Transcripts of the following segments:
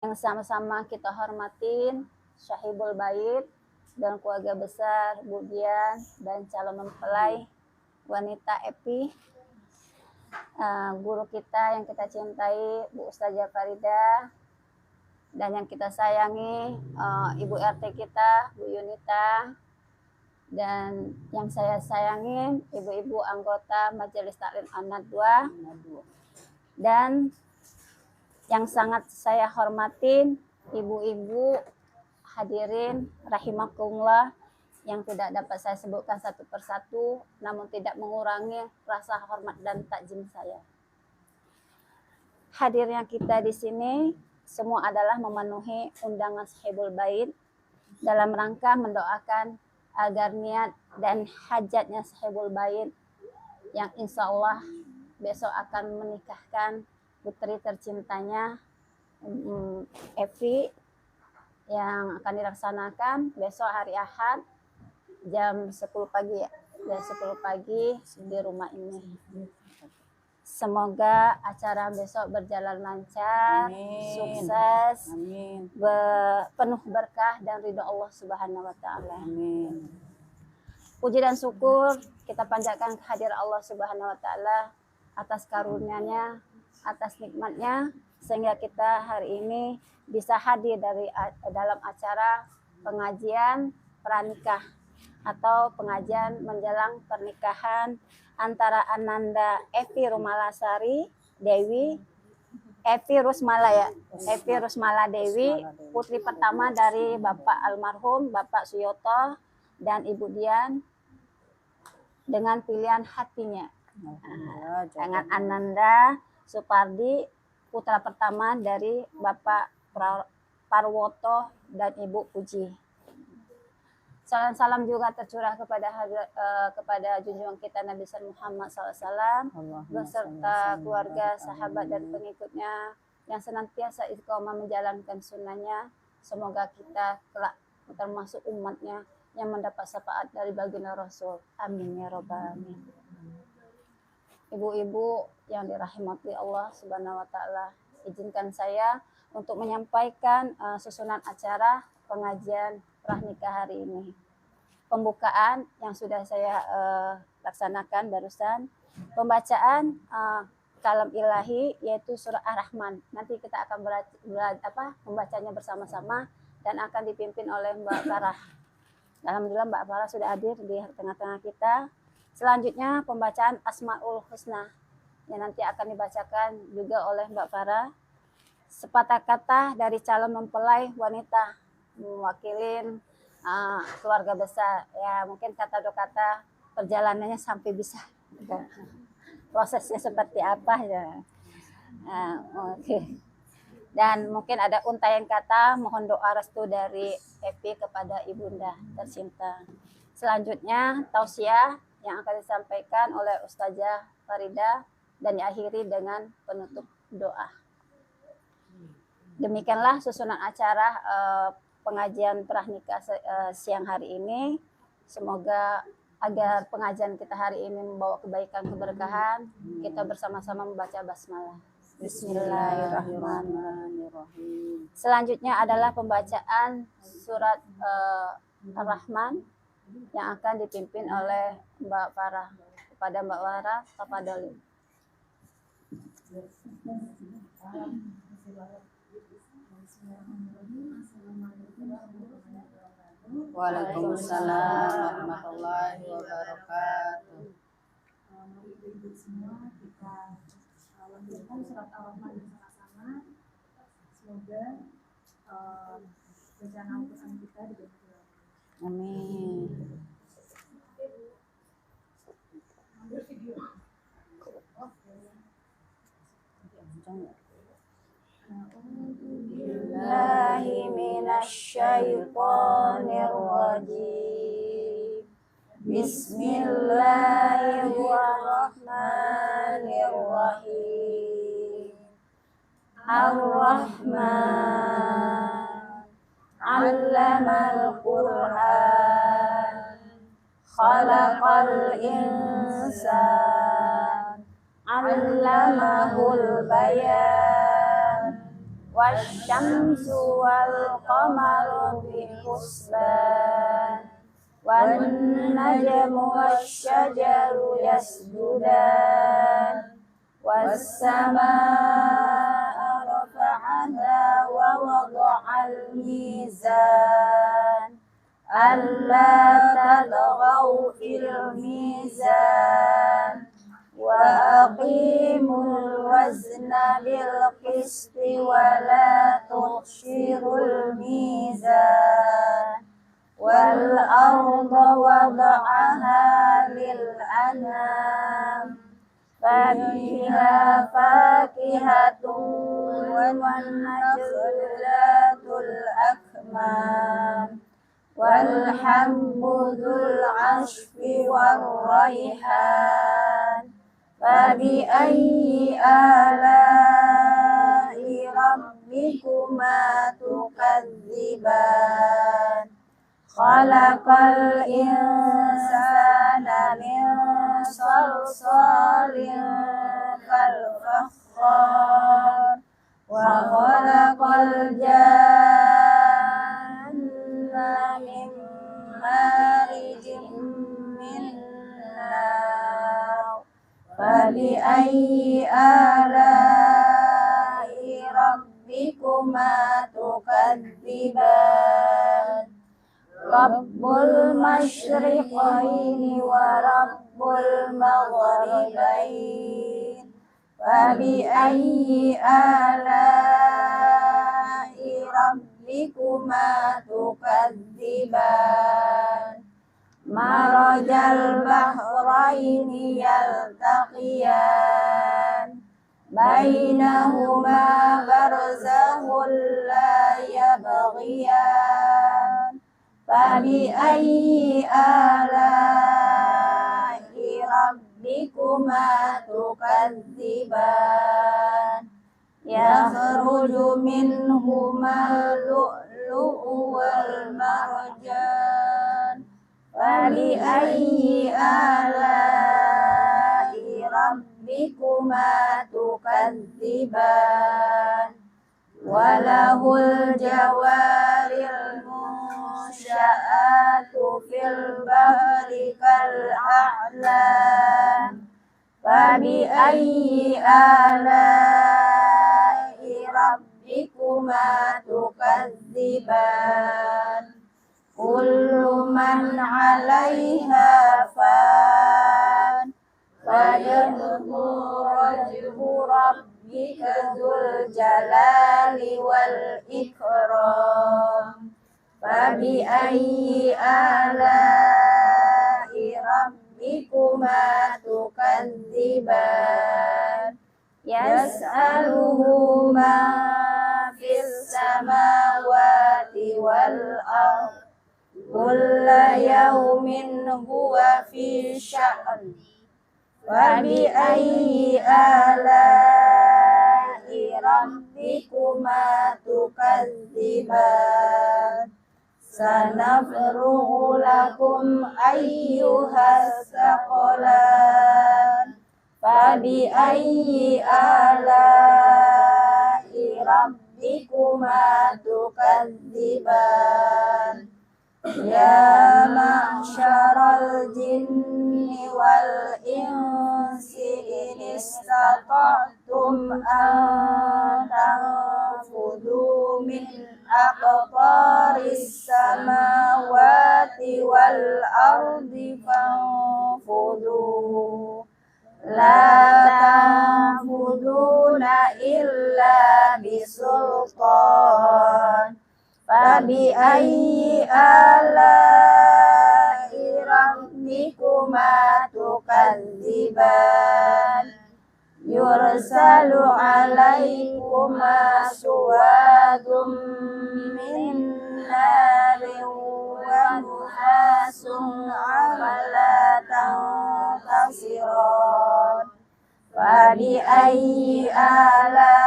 yang sama-sama kita hormatin Syahibul Bait dan keluarga besar Bu Dian dan calon mempelai wanita Epi, guru kita yang kita cintai Bu Ustazah Farida, dan yang kita sayangi Ibu RT kita Bu Yunita, dan yang saya sayangin ibu-ibu anggota Majelis Taklim An-Nadwa, dan yang sangat saya hormatin ibu-ibu hadirin rahimakumullah yang tidak dapat saya sebutkan satu persatu, namun tidak mengurangi rasa hormat dan takzim saya. Hadirnya kita di sini semua adalah memenuhi undangan Syahibul Bait dalam rangka mendoakan agar niat dan hajatnya Syahibul Bait yang insya Allah besok akan menikahkan putri tercintanya Evi yang akan dilaksanakan besok hari Ahad jam 10 pagi jam 10 pagi di rumah ini. Semoga acara besok berjalan lancar, amin, sukses, amin, penuh berkah dan ridho Allah Subhanahu wa taala. Amin. Puji dan syukur kita panjatkan kehadiran Allah Subhanahu wa taala atas karunia-Nya, atas nikmatnya, sehingga kita hari ini bisa hadir dalam acara pengajian pranikah atau pengajian menjelang pernikahan antara Ananda Evi Rumalasari Dewi, Evi Rusmala Evi Rusmala Dewi, putri pertama dari Bapak almarhum Bapak Suyoto dan Ibu Dian, dengan pilihan hatinya. Dengan Ananda Supardi, putra pertama dari Bapak Parwoto dan Ibu Puji. Salam juga tercurah kepada junjungan kita Nabi Muhammad SAW beserta keluarga, sahabat dan pengikutnya yang senantiasa istiqomah menjalankan sunnahnya. Semoga kita kelak termasuk umatnya yang mendapat syafaat dari baginda Rasul. Amin ya robbal alamin. Ibu-ibu yang dirahmati Allah Subhanahu wa taala, izinkan saya untuk menyampaikan susunan acara pengajian pranikah hari ini. Pembukaan yang sudah saya laksanakan barusan, pembacaan kalam ilahi yaitu surah Ar-Rahman. Nanti kita akan membacanya bersama-sama dan akan dipimpin oleh Mbak Farah. Alhamdulillah Mbak Farah sudah hadir di tengah-tengah kita. Selanjutnya pembacaan Asmaul Husna yang nanti akan dibacakan juga oleh Mbak Farah. Sepatah kata dari calon mempelai wanita mewakilin keluarga besar. Ya mungkin kata dua kata perjalanannya sampai bisa prosesnya seperti apa ya. Oke. Dan mungkin ada untayan kata mohon doa restu dari Evi kepada ibunda tercinta. Selanjutnya tausiah yang akan disampaikan oleh Ustazah Farida dan diakhiri dengan penutup doa. Demikianlah susunan acara pengajian pranikah siang hari ini. Semoga agar pengajian kita hari ini membawa kebaikan, keberkahan. Kita bersama-sama membaca basmalah. Bismillahirrahmanirrahim. Selanjutnya adalah pembacaan surat Ar-Rahman yang akan dipimpin oleh Mbak Farah. Kepada Mbak Farah, tafadhali. Waalaikumsalam warahmatullahi wabarakatuh. Ibu-ibu semua, kita lanjutkan surat Ar-Rahman bersama-sama. Semoga bacaan Al-Quran kita diberkahi. Amin. Ambil video. Billahi minasyaitonir rajim. Bismillahirrahmanirrahim. Ar-Rahman 'allamal Qur'an, khalaqal insan, 'allamahul bayan. wasyamsu wal qamaru bihusban wan najmu wasyajaru yasjudan was-samaa'a rafa'aha wa wada'al mizan alla tadghaw fil mizan wa aqimul wazna bil qisti wa la tukhshirul mizan wal arda wada'aha lil anam fabiha fakihatun wan nakhlu akmam wal habbu dzul 'ashfi war raihan fabi ayyi ala'i rabbikuma tukadziban khalaqal insana min salsalin kal fakhar wa khalaqal janna min marijin min nar fabi ayyi ala'i rabbikuma tukadziban Rabbul masyriqaini wa Rabbul maghribain fabi ayyi ala'i rabbikuma tukadziban marajal bahraini yaltaqiyan bainahuma barzakhun la yabghiyan fabi ayyi ala'i rabbikuma tukadziban yakhruju minhumal lu'lu'u wal marjan fabi ayyi ala'i rabbikuma tukadziban walahul jawaril munsya'atu fil bahri kal a'lam fabi ayyi ala'i rabbikuma tukadziban kullu man 'alaiha fan fayadhu wajhu rabbika dzul jalali wal ikram fabi ayyi ala'i rabbikuma tukadziban yas'aluhu ma fis samawati wal ardh kulla yawmin huwa fi sya'n fabi ayyi ala'i rabbikuma tukadziban sanafrugu lakum ayyuhas saqalan fabi ayyi ala'i rabbikuma tukadziban ya ma'syaral jinni wal insi in istata'tum an tanfudu min aqtaris samawati wal ardi fanfudu la tanfuduna illa bisultan fabi ayyi ala'i rabbikuma tukadziban yursalu alaikuma suwadum min narin wa nuhasun ala tantasiron fabi ayyi ala'i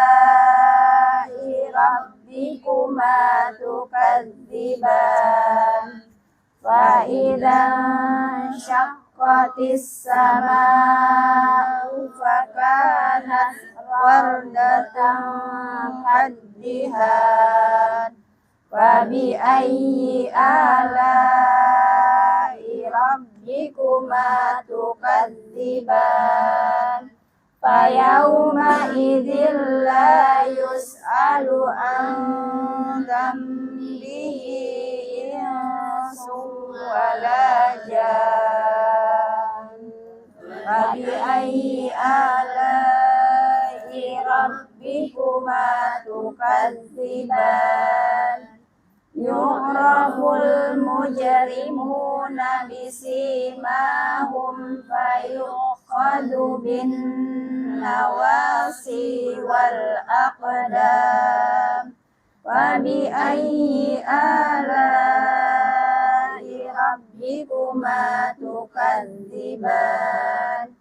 rabbikuma tukadziban fa idzan Qatis sama'u fakanat wardatan kaddihan. Wa bi ayyi ala'i rabbikuma tukadziban. Fa yawma idzil la yus'alu an dzambihi insun wala jan. Wa bi ayyi ala'i rabbikuma tukadziban. Yu'raful mujrimuna bisimahum fayuqadu bin nawasi wal aqdam. Wa bi ayyi ala'i rabbikuma tukadziban.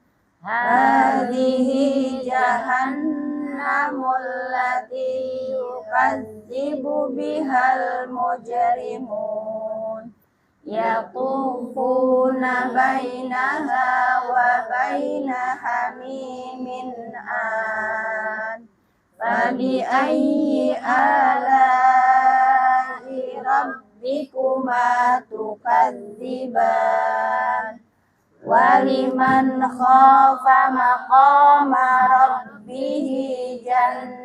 Hadhihi jahannamul lati yukadzibu bihal mujrimun. Yatufuna bainaha wa baina hamimin an. Fabi ayyi ala'i rabbikuma tukadziban. Waliman khafa maqama rabbihi jannatan.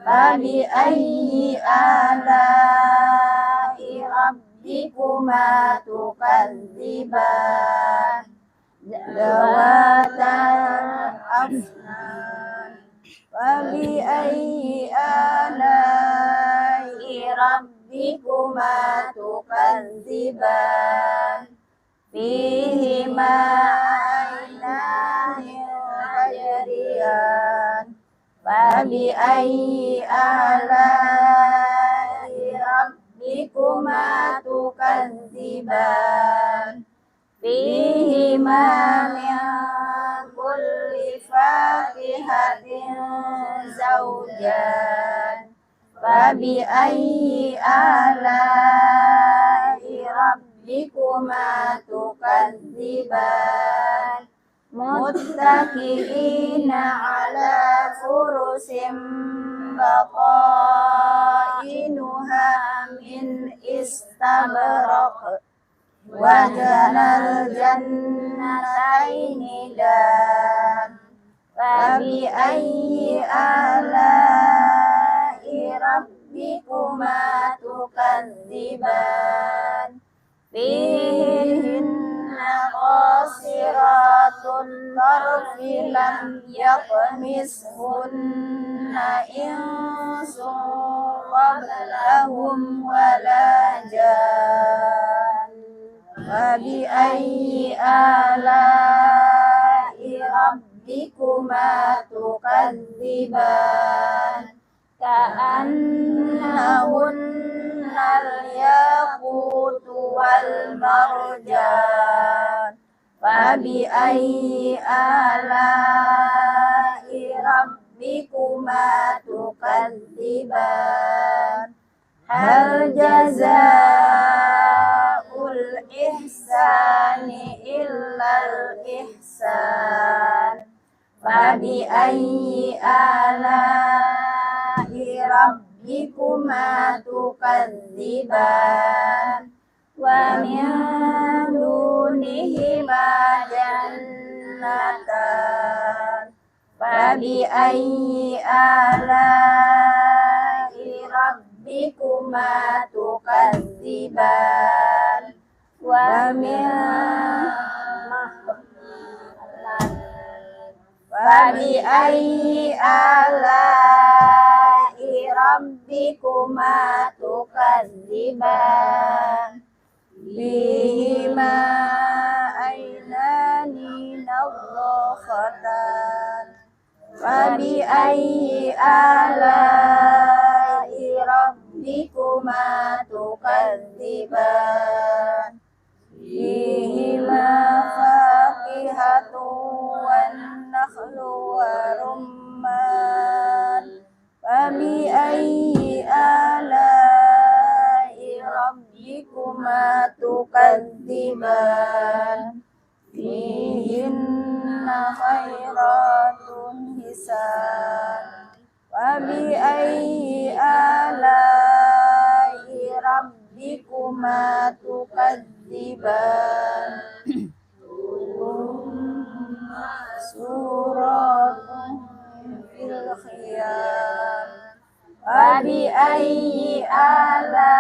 Fabi ayyi ala'i rabbikuma tukadziban. Zawatan afnan. Fabi ayyi ala'i rabbikuma tukadziban. Fihima aynani tajriyan. Fabi ayyi ala'i rabbikuma tukadziban. Fihima min kulli fakihatin zawjan. Fabi ayyi ala'i rabbikuma tukadziban. Muttaqiina ala furusim baqainuha min istabraq. Wajanal jannataini dan. Fabi ayyi ala'i rabbikuma tukadziban. Fihinna qasiratun tarfi lam yaqmishunna insun qablahum wala jan. Fabi ayyi ala'i rabbikuma tukadziban. Ka'annahunna al-yaqutu wal marjan. Fabi ayyi ala'i rabbikuma tukadziban. Hal jazaa'ul ihsani illal ihsan. Fabi ayyi ala'i rabbikuma tukadziban. Wa min dunihima jannatan. Fabi ayyi ala'i rabbikuma tukadziban. Wa min Fabi ayyi ala'i rabbikuma tukadziban. Fihima aynani nadhkhatan. Fabi ayyi ala'i rabbikuma tukadziban. Fihima fakihatun wan nakhlu wa rumman. Fabi ayyi ala'i rabbikuma ربكما تكذبان فيهن خيرات حسان فبأي آلاء ربكما تكذبان سورة في الخيام فبأي آلاء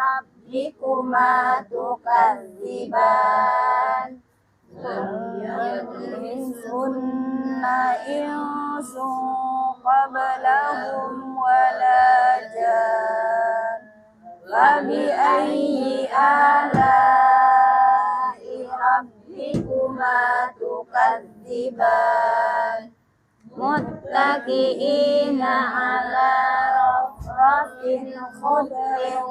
ربكما تكذبان يطمثهن إنس قبلهم ولا جان فبأي آلاء ربكما تكذبان متكئين على رفرف خضر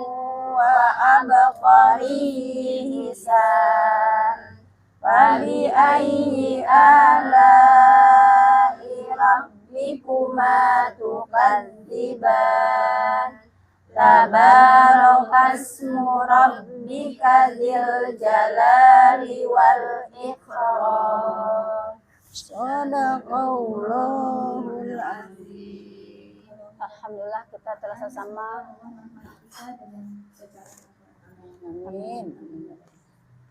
وعبقري حسان فبأي آلاء ربكما تكذبان تبارك اسم ربك ذي الجلال والإكرام Sadaqallahul azim. Alhamdulillah kita telah sama. Amin.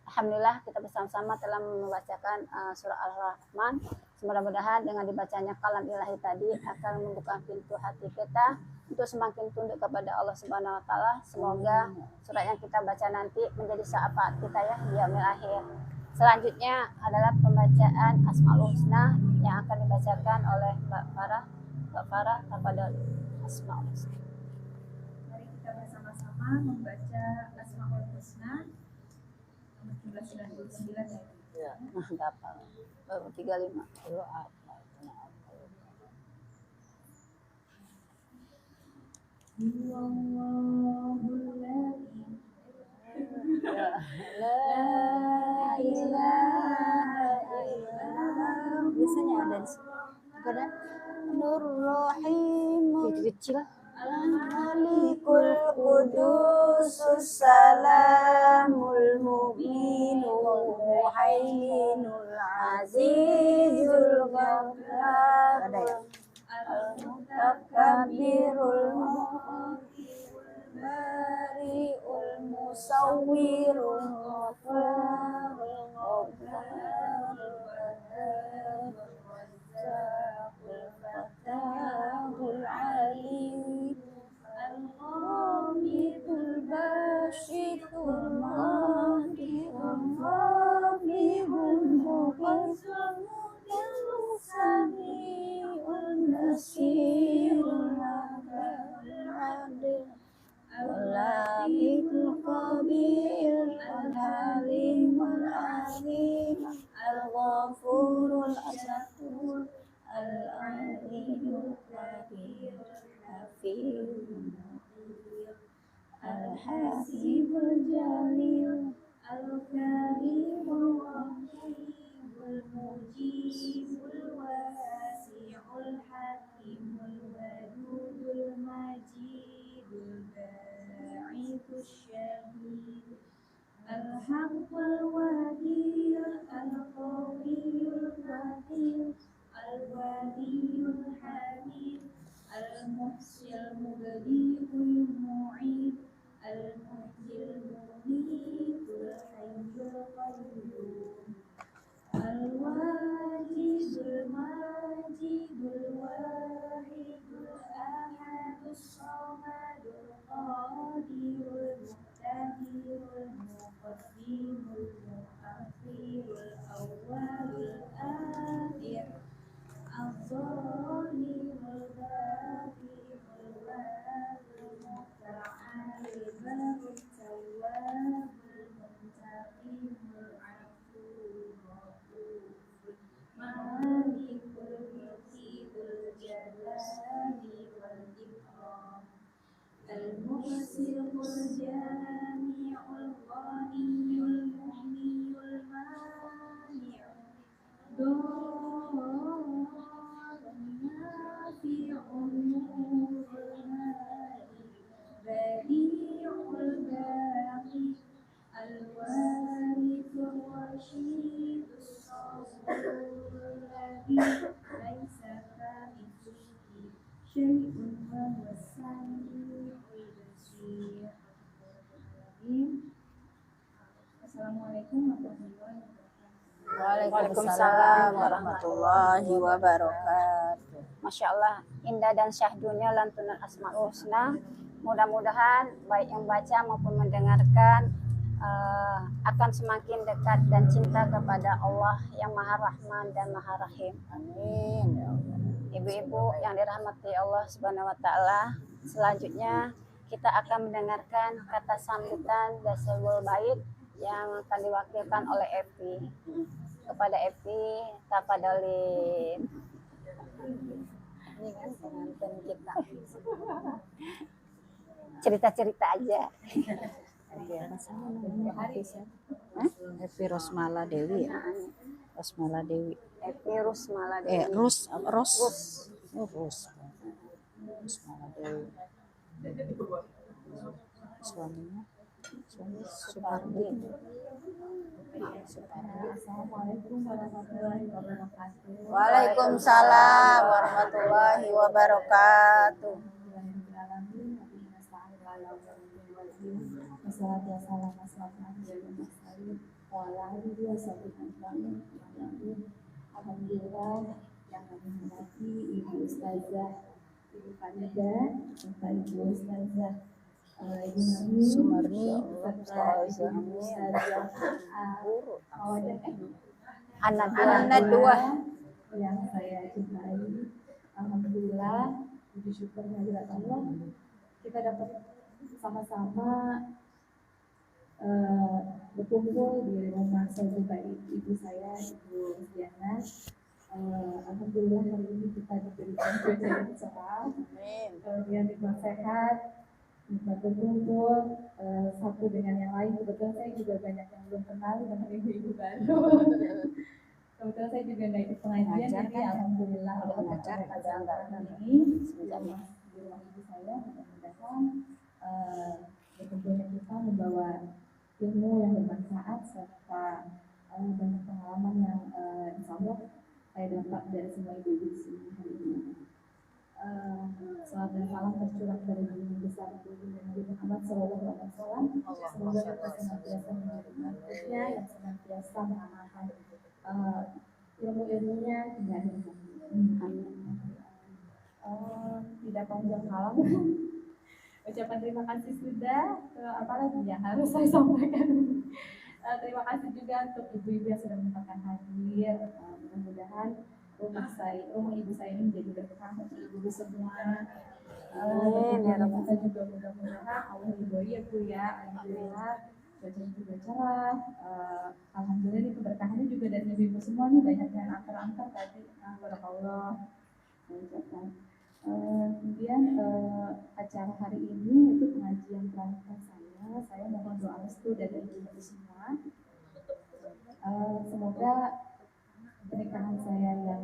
Alhamdulillah kita bersama-sama telah membacakan surah Al-Rahman. Mudah-mudahan dengan dibacanya kalam ilahi tadi akan membuka pintu hati kita untuk semakin tunduk kepada Allah Subhanahu wa taala. Semoga surat yang kita baca nanti menjadi syafaat kita ya di yaumil akhir. Selanjutnya adalah pembacaan Asmaul Husna yang akan dibacakan oleh Mbak Farah kepada Asmaul Husna. Mari kita bersama-sama membaca Asmaul Husna nomor 399 ya. Nah, enggak apa. 35. Allahul ladzi La ilaha illallah. Biasanya ada Nur Rahim. Itu kecil. Malikul Qudusus Salamul Mu'minul Muhaiminul Azizul Ghaffar Al-Mutakabbirul Bari'ul Musawwirul Ghaffarul Fattahul Alim Al-Ghamidul Bashitul Mahdiul Ghamidul Muqassam Al-Sami'ul Nasirul Adil Al-Latiful Khabir Al-Halimul Alim Al-Ghafurul Asyakur Al-Aliyul Kabir Hafizul Al-Hasibul Jalil Al-Karimul Rahimul Mujibul Wasi'ul Hakimul Wadudul Majidul Ba'idul Syahid Al-Haqqul Wadiyah Al-Qawiyul Qadir Al-Waliyul Hamid Al-Muhsil Mubdi'ul Mu'id Al-Muhjil Mumitul Hayyul Qayyum Al-Wajidul Majidul Wahidul Ahadus Samadul Qadirul Muqtadirul Muqaddimul Muakhirul Awwalul Akhir Al-Zahirul Batinul Wadul Muta'alil Barul Tawwabul Muntaqimul Aful Ghafur Malikul Mulkul Jalali wal Ikram Al-Muqsirul Jami'ul Ghaniyul Muhniyul Mani'ul Nafi'ul Nurul Hadi Badi'ul Assalamualaikum warahmatullahi wabarakatuh. Waalaikumsalam warahmatullahi wabarakatuh. Masya Allah, indah dan syahdunya lantunan Asmaul Husna. Mudah-mudahan baik yang baca maupun mendengarkan akan semakin dekat dan cinta kepada Allah yang Maha Rahman dan Maha Rahim. Amin ya Allah. Ibu-ibu yang dirahmati Allah Subhanahu wa taala, selanjutnya kita akan mendengarkan kata sambutan Dasulul Bait yang akan diwakilkan oleh Evi. Kepada Evi, tafadhalin. Ini kan pengantin kita. Cerita-cerita aja. Apa sama namanya artisnya? Evi Rosmala Dewi ya? Rosmala Dewi. Evi Rusmala Dewi. Ros. Rus. Oh, Ros. Rosmala Dewi. Suaminya Supardi. Assalamualaikum warahmatullahi wabarakatuh. Waalaikumsalam warahmatullahi wabarakatuh. Alhamdulillah yang kami hormati Ibu Ustazah, Ibu Farida, serta Ibu Ustazah Ibu Nami, Sumarni, serta Ibu Ustazah Anak dua. yang saya cintai. Alhamdulillah, puji syukur kehadirat Allah, kita dapat sama-sama berkumpul di rumah saudara ibu saya, Ibu Diana. Alhamdulillah hari ini kita diberikan cuaca yang cerah, kemudian dibuat sehat, kita berkumpul satu dengan yang lain. Kebetulan saya juga banyak yang belum kenal dengan ibu-ibu baru. Kebetulan saya juga nggak ikut pengajian, jadi alhamdulillah Udah ngajar, ini di rumah ibu saya. Mudah-mudahan berkumpulnya kita membawa ilmu yang bermanfaat serta banyak pengalaman yang insya Allah saya dapat dari semua ibu-ibu di sini hari ini. Salam dan salam tercurah dari Nabi besar Nabi Muhammad SAW. Semoga kita senantiasa menjadi umatnya yang senantiasa mengamalkan ilmu-ilmunya hingga akhir zaman. Tidak panjang malam. Ucapan terima kasih sudah. Apalagi yang harus saya sampaikan. Terima kasih juga untuk ibu-ibu yang sudah menyempatkan hadir. Mudah-mudahan rumah ibu saya ini menjadi berkah untuk ibu semua. Kita juga mudah-mudahan Allah ridhoi ya Bu ya. Alhamdulillah cuacanya juga cerah. Alhamdulillah ini keberkahannya juga dari ibu-ibu semua nih, banyak yang antar-antar tadi. Barakallah. Kemudian acara hari ini itu pengajian pramuka saya. Saya mohon doa restu dari ibu-ibu semua. Semoga pernikahan saya yang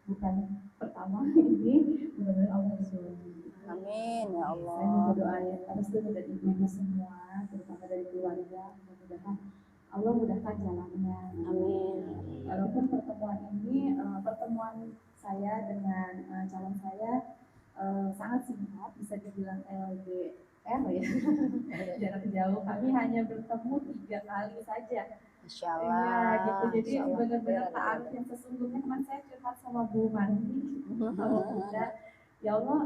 bukan pertama ini benar-benar Allah ridhoi. Amin ya Allah. Saya minta doa ya restu dari ibu-ibu semua, terutama dari keluarga. Mudah-mudahan Allah mudahkan jalannya. Amin. Walaupun pertemuan ini pertemuan saya dengan calon saya sangat singkat, bisa dibilang LDR ya, jarak jauh. Kami hanya bertemu 3 kali saja. Masya Allah. Ya, gitu. Jadi Masya Allah. benar-benar ta'aruf yang sesungguhnya. Kemarin saya curhat sama Bu Mandi, sama Bunda. Ya Allah,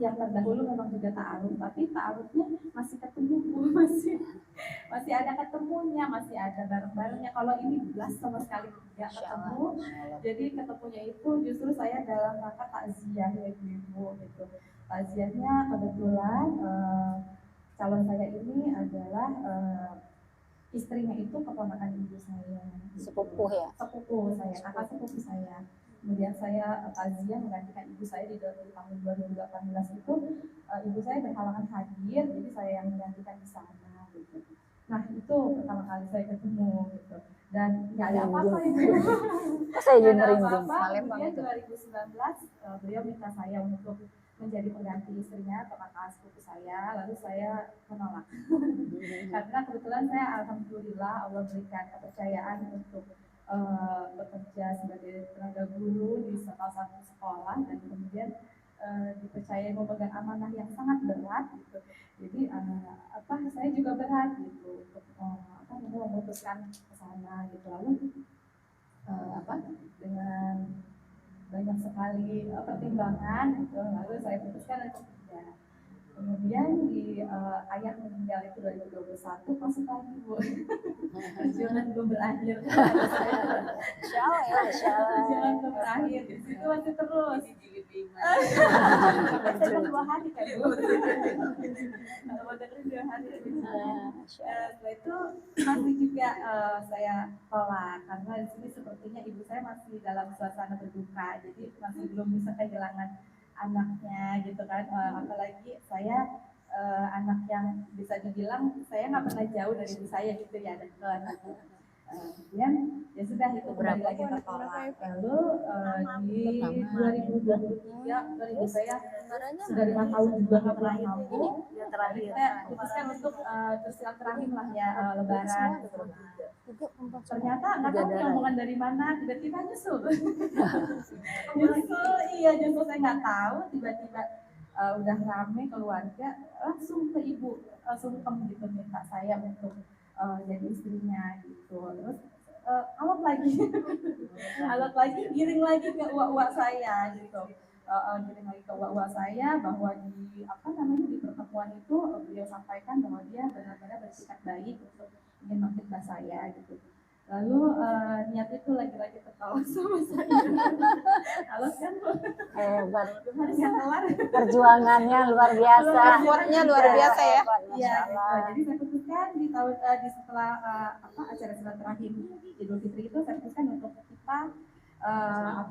yang terdahulu memang juga ta'aruf, tapi ta'arufnya masih ketemu Bu, masih ada ketemunya, masih ada bareng-barengnya. Kalau ini belas sama sekali tidak ketemu. Jadi ketemunya itu justru saya dalam rangka takziah ya Ibu gitu. Takziahnya kebetulan calon saya ini adalah istrinya itu keponakan ibu saya. Sepupu ya? Sepupu saya, kakak sepupu saya. Kemudian saya takziah menggantikan ibu saya di tahun 2018 itu. Ibu saya berhalangan hadir, jadi saya yang menggantikan di sana gitu. Nah itu pertama kali saya ketemu gitu. Dan nggak ada apa-apa ibu. Saya Nggak jadi ada merinding. apa-apa. Kemudian 2019 beliau minta saya untuk menjadi pengganti istrinya atau kakak sepupu saya, lalu saya menolak. Karena kebetulan saya alhamdulillah Allah berikan kepercayaan untuk bekerja sebagai tenaga guru di salah satu sekolah dan kemudian dipercaya memegang amanah yang sangat berat gitu. Jadi saya juga berat gitu untuk memutuskan ke sana gitu. Lalu dengan banyak sekali pertimbangan gitu, lalu saya putuskan untuk tidak. Kemudian ayah meninggal itu 2021, masuk lagi Bu. Perjuangan belum berakhir. Insya Allah ya, insya Allah. Perjuangan belum berakhir, di situ masih terus. Saya 2 hari kan Bu. Kalau mau dengerin 2 hari. Setelah itu masih juga saya tolak karena di sini sepertinya ibu saya masih dalam suasana berduka, jadi masih belum bisa kehilangan anaknya gitu kan, apalagi saya anak yang bisa dibilang saya nggak pernah jauh dari ibu saya gitu ya, dekat. Kemudian ya sudah itu kembali lagi tertolak. Lalu di 2023 ibu saya sudah 5 tahun juga nggak pernah kampung. Yang terakhir saya putuskan untuk bersilaturahim lah ya, lebaran. Ternyata nggak tahu omongan dari mana tiba-tiba nyusul. Nyusul saya nggak tahu, tiba-tiba udah rame keluarga langsung ke ibu sungkem gitu minta saya untuk jadi istrinya gitu. Terus alot lagi giring lagi ke uak-uak saya gitu. Giring lagi ke uak-uak saya bahwa di pertemuan itu beliau sampaikan bahwa dia benar-benar bersikap baik untuk ingin memfitnah saya gitu. Lalu niat itu lagi-lagi tertolak sama saya. Kalau kan Hebat. harus yang kelar. Perjuangannya luar biasa. Effortnya luar biasa ya. Iya, gitu. Jadi saya putuskan setelah acara silaturahim Idul Fitri itu saya putuskan untuk kita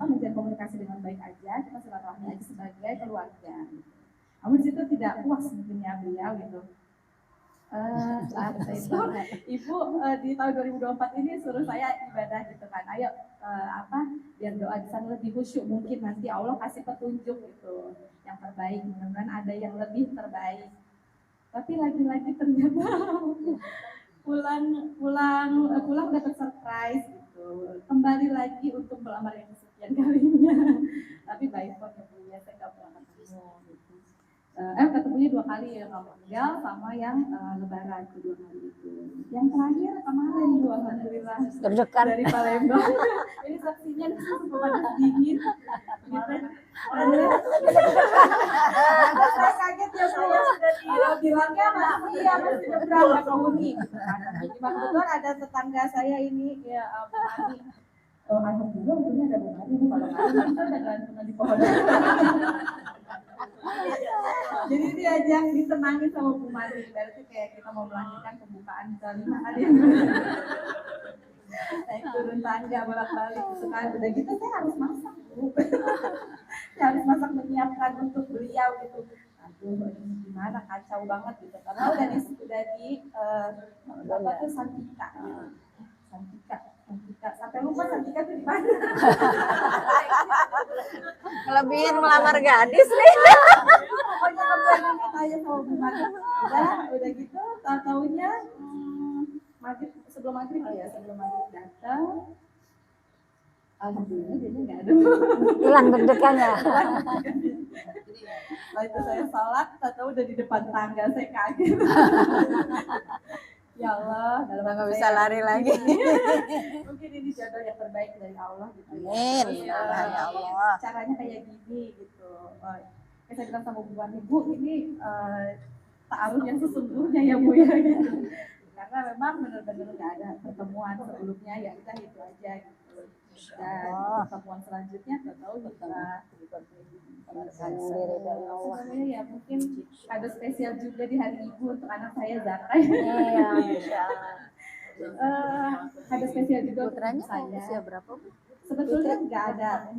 menjalin komunikasi dengan baik aja, kita silaturahmi aja sebagai keluarga. Namun di situ tidak puas mungkin ya beliau gitu. Saat itu ibu di tahun 2024 ini suruh saya ibadah gitu kan, ayo biar doa di sana lebih khusyuk, mungkin nanti Allah kasih petunjuk gitu yang terbaik, mudah-mudahan ada yang lebih terbaik. Tapi lagi-lagi ternyata pulang dapat surprise gitu, kembali lagi untuk melamar yang kesekian kalinya. Tapi baik kok ya, saya nggak pernah ketemu gitu. Ketemunya 2 kali ya, kamu tinggal sama yang lebaran kedua kali itu. Yang terakhir kemarin Bu, alhamdulillah Deg-degan. dari Palembang. Ini saksinya panas dingin gitu. Saya kaget ya, saya sudah bilangnya masih nyebrang ke Uni. Di Kebetulan ada tetangga saya ini ya Bu Mani. Alhamdulillah untungnya ada Bu Mani, kalau nggak kita udah gantungan di pohon. Jadi diajak ditenangin sama Bu Mani, berarti kayak kita mau melanjutkan pembukaan kelima kali. Saya turun tangga bolak-balik gitu kan, udah gitu saya harus masak Bu. Saya harus masak menyiapkan untuk beliau gitu. Aduh ini gimana, kacau banget gitu, karena udah di Santika gitu. Santika, sampai lupa Santika itu di mana. Kelebihan melamar gadis nih. Pokoknya ngebrandingin aja sama Bu Mani. Udah gitu, tahu-taunya sebelum maghrib datang. Alhamdulillah dia nggak ada. Hilang deg-degannya. Setelah itu saya sholat, tahu udah di depan tangga, saya kaget. Ya Allah, dalam Nggak bisa lari lagi. Mungkin ini jodoh yang terbaik dari Allah gitu. Amin. Terus, Ya Allah. caranya kayak gini gitu. Saya bilang sama Bu Mani, Bu ini ta'aruf yang sesungguhnya ya Bu ya gitu. Karena memang benar-benar nggak ada pertemuan sebelumnya, ya udah itu aja gitu. Dan pertemuan selanjutnya nggak tahu Diri dari Allah. sebenarnya ya mungkin ada spesial juga di hari Ibu untuk anak saya Zakai. Iya, Masya Allah. Ada spesial juga untuk Putranya saya. usia berapa Bu? Sebetulnya nggak ada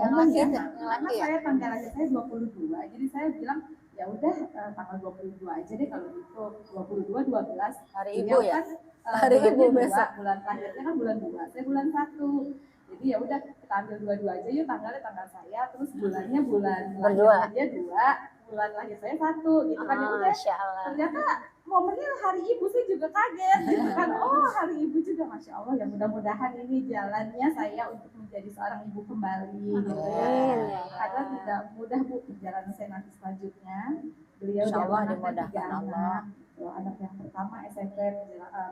momen ya. Karena saya tanggal lahir saya 22, jadi saya bilang ya udah tanggal 22 aja deh kalau gitu. 22 12 Hari Ibu ya? Hari Ibu besok. Bulan lahirnya kan bulan 2, saya bulan 1. Jadi ya udah kita ambil 22 aja yuk, tanggalnya tanggal saya, terus bulannya bulan Berdua. lahirnya dia 2, bulan lahir saya 1 gitu kan. Ya udah. Masya Allah. Ternyata momennya hari ibu, saya juga kaget gitu kan. Oh, hari ibu juga, masya Allah. Ya mudah-mudahan ini jalannya saya untuk menjadi seorang ibu kembali gitu ya. Karena tidak mudah Bu perjalanan saya nanti selanjutnya. Beliau Insya Allah dia dimudahkan tiga Allah. anak. Anak yang pertama SMP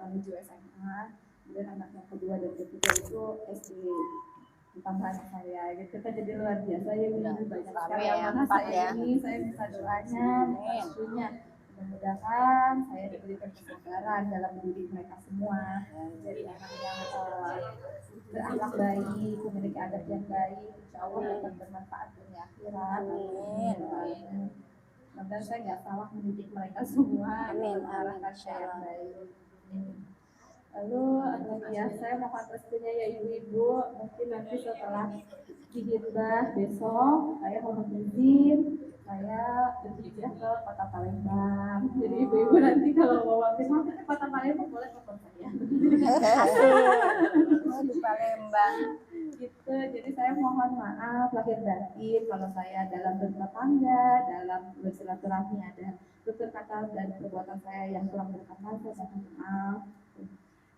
menuju SMA, kemudian anak yang kedua dan ketiga itu SD. Ditambah anak saya gitu kan, jadi luar biasa ya, ini banyak sekali ya, yang mana 4 saya ya. ini saya bisa doanya restunya, mudah-mudahan saya diberikan kesabaran dalam mendidik mereka semua, jadi anak yang berakhlak baik, memiliki adab yang baik, insya Allah akan bermanfaat dunia akhirat. Amin. Dan saya nggak salah mendidik mereka semua, mengarahkan saya yang baik. Lalu ya, saya mohon restunya ya ibu-ibu, mungkin nanti setelah dihitbah besok saya mohon izin saya berhijrah ke Kota Palembang. Jadi ibu-ibu nanti kalau mau mampir ke Kota Palembang boleh telepon saya. Di Palembang. Gitu. Jadi saya mohon maaf lahir batin kalau saya dalam berumah tangga, dalam bersilaturahmi ada tutur kata dan perbuatan saya yang kurang berkenan, saya mohon maaf.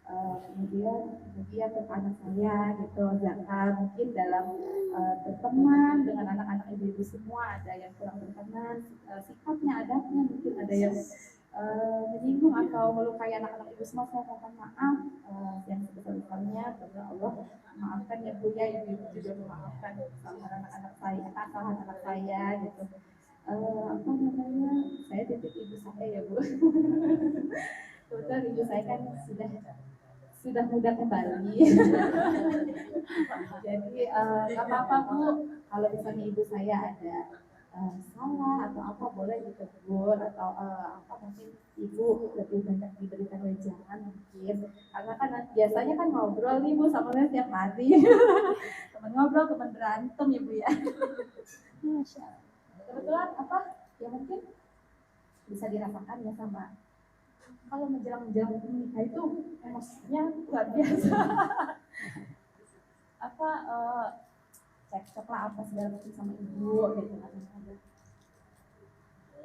Kemudian untuk anak saya gitu, zakat mungkin dalam berteman dengan anak-anak ibu-ibu semua ada yang kurang berkenan, sikapnya, adabnya mungkin ada yang menyinggung atau melukai anak-anak ibu semua, saya mohon maaf yang sebesar-besarnya kepada Allah. Maafkan ya Bu ya, ibu-ibu juga memaafkan kesalahan anak-anak saya, kesalahan anak saya gitu. Apa namanya, saya titip ibu saya ya Bu. Kebetulan ibu saya kan sudah muda kembali. Jadi nggak apa-apa Bu, kalau misalnya ibu saya ada salah atau apa boleh ditegur atau apa mungkin ibu lebih banyak diberikan wejangan mungkin, karena kan biasanya kan ngobrol nih Bu sama saya setiap hari. Teman ngobrol, teman berantem ya Bu ya. Kebetulan apa ya mungkin bisa dirasakan ya sama kalau menjelang menikah itu emosinya luar biasa. Apa cekcok lah apa segala macam sama ibu gitu kan.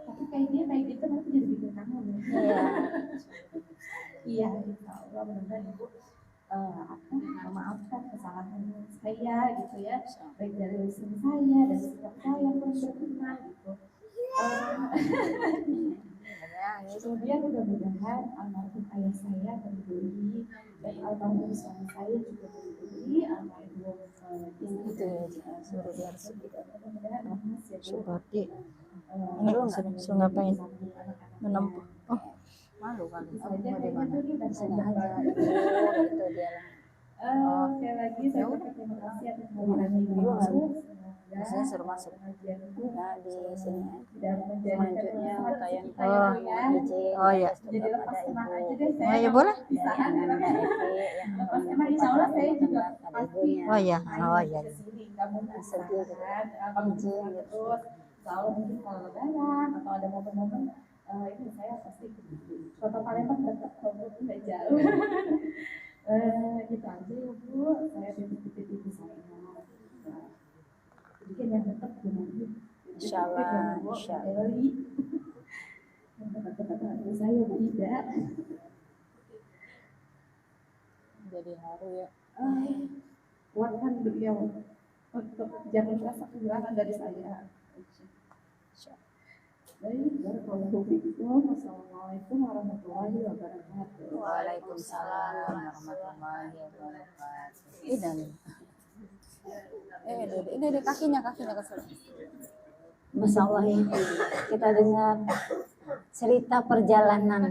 Tapi kayak gitu nanti jadi bikin kangen ya. Iya, insya Allah benar-benar ibu memaafkan kesalahan saya gitu ya, baik dari lisan saya dan sikap saya pun berkenan gitu. Kemudian mudah-mudahan almarhum ayah saya teridoi dan almarhum suami saya juga teridoi, almarhum istri Seperti suruh ngapain? Menempuh. Oh, malu kali. Aku mau di mana? Sini aja. Itu dia lah. Sekali lagi saya ucapkan terima kasih atas kehadiran ibu. Biasanya suruh masuk. Nah, di sini Selanjutnya tayang izin. Oh ya. Jadi lepas tenang aja deh Oh saya. ya boleh. Bisa kan? Lepas tenang insya Allah saya juga pasti. Oh ya. Oh ya. Nggak mungkin sedih kan? Kalau izin terus. Insya Allah mungkin kalau lebaran atau ada momen-momen itu saya pasti Kota Palembang dekat, walaupun nggak jauh. Gitu aja ya Bu. Saya titip ibu saya. Mungkin yang tetap nanti Insyaallah, insyaallah. Kata-kata saya tidak. Jadi haru ya. Kuatkan beliau untuk jangan merasa kehilangan dari saya. Baik, barakallahu fiikum. Wassalamualaikum warahmatullahi wabarakatuh. Waalaikumsalam warahmatullahi wabarakatuh. Ini kakinya kesel. Masya Allah ya, kita dengar cerita perjalanan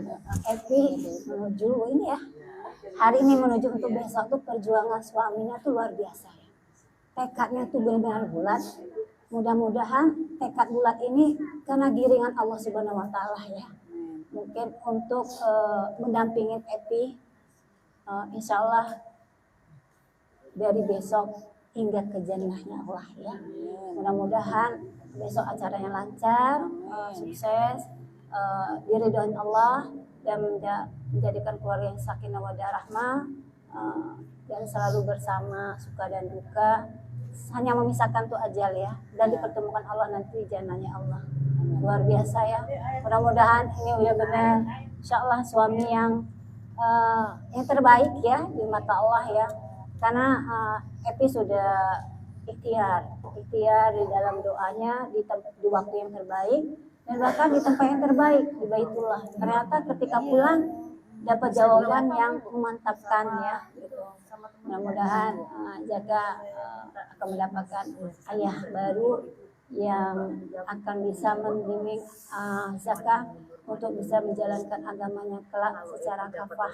Evi menuju ini ya, hari ini menuju untuk besok tuh perjuangan suaminya tuh luar biasa ya. Tekadnya tuh benar-benar bulat. Mudah-mudahan tekad bulat ini karena giringan Allah Subhanahu Wa Taala ya. Mungkin untuk mendampingi Evi, insya Allah dari besok hingga ke jannahnya Allah ya. Mudah-mudahan besok acaranya lancar, sukses, diridhoin Allah dan menjadikan keluarga yang sakinah mawaddah rahmah, dan selalu bersama suka dan duka. Hanya memisahkan tuh ajal ya, dan dipertemukan Allah nanti jannahnya Allah. luar biasa ya. Mudah-mudahan ini udah benar, insya Allah suami yang terbaik ya di mata Allah ya. Karena Epi sudah ikhtiar di dalam doanya di waktu yang terbaik dan bahkan di tempat yang terbaik di Baitullah. Ternyata ketika pulang dapat jawaban yang memantapkan ya gitu. Mudah-mudahan Jaka akan mendapatkan ayah baru yang akan bisa membimbing Zaka untuk bisa menjalankan agamanya kelak secara kafah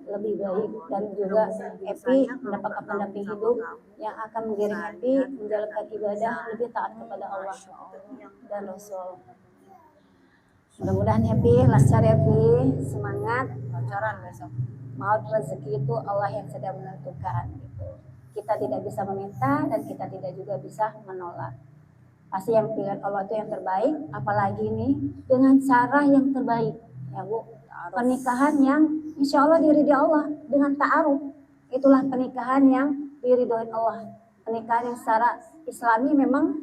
lebih baik, dan juga Epi mendapatkan pendamping hidup yang akan mengiring Epi menjalankan ibadah lebih taat kepada Allah dan Rasul. Mudah-mudahan Epi lancar ya Epi, semangat. Lancaran besok. Maut rezeki itu Allah yang sedang menentukan gitu. Kita tidak bisa meminta dan kita tidak juga bisa menolak. Pasti yang pilihan Allah itu yang terbaik, apalagi nih dengan cara yang terbaik ya Bu. Pernikahan yang insya Allah diridhoi Allah dengan ta'aruf, itulah pernikahan yang diridhoi Allah. Pernikahan yang secara Islami memang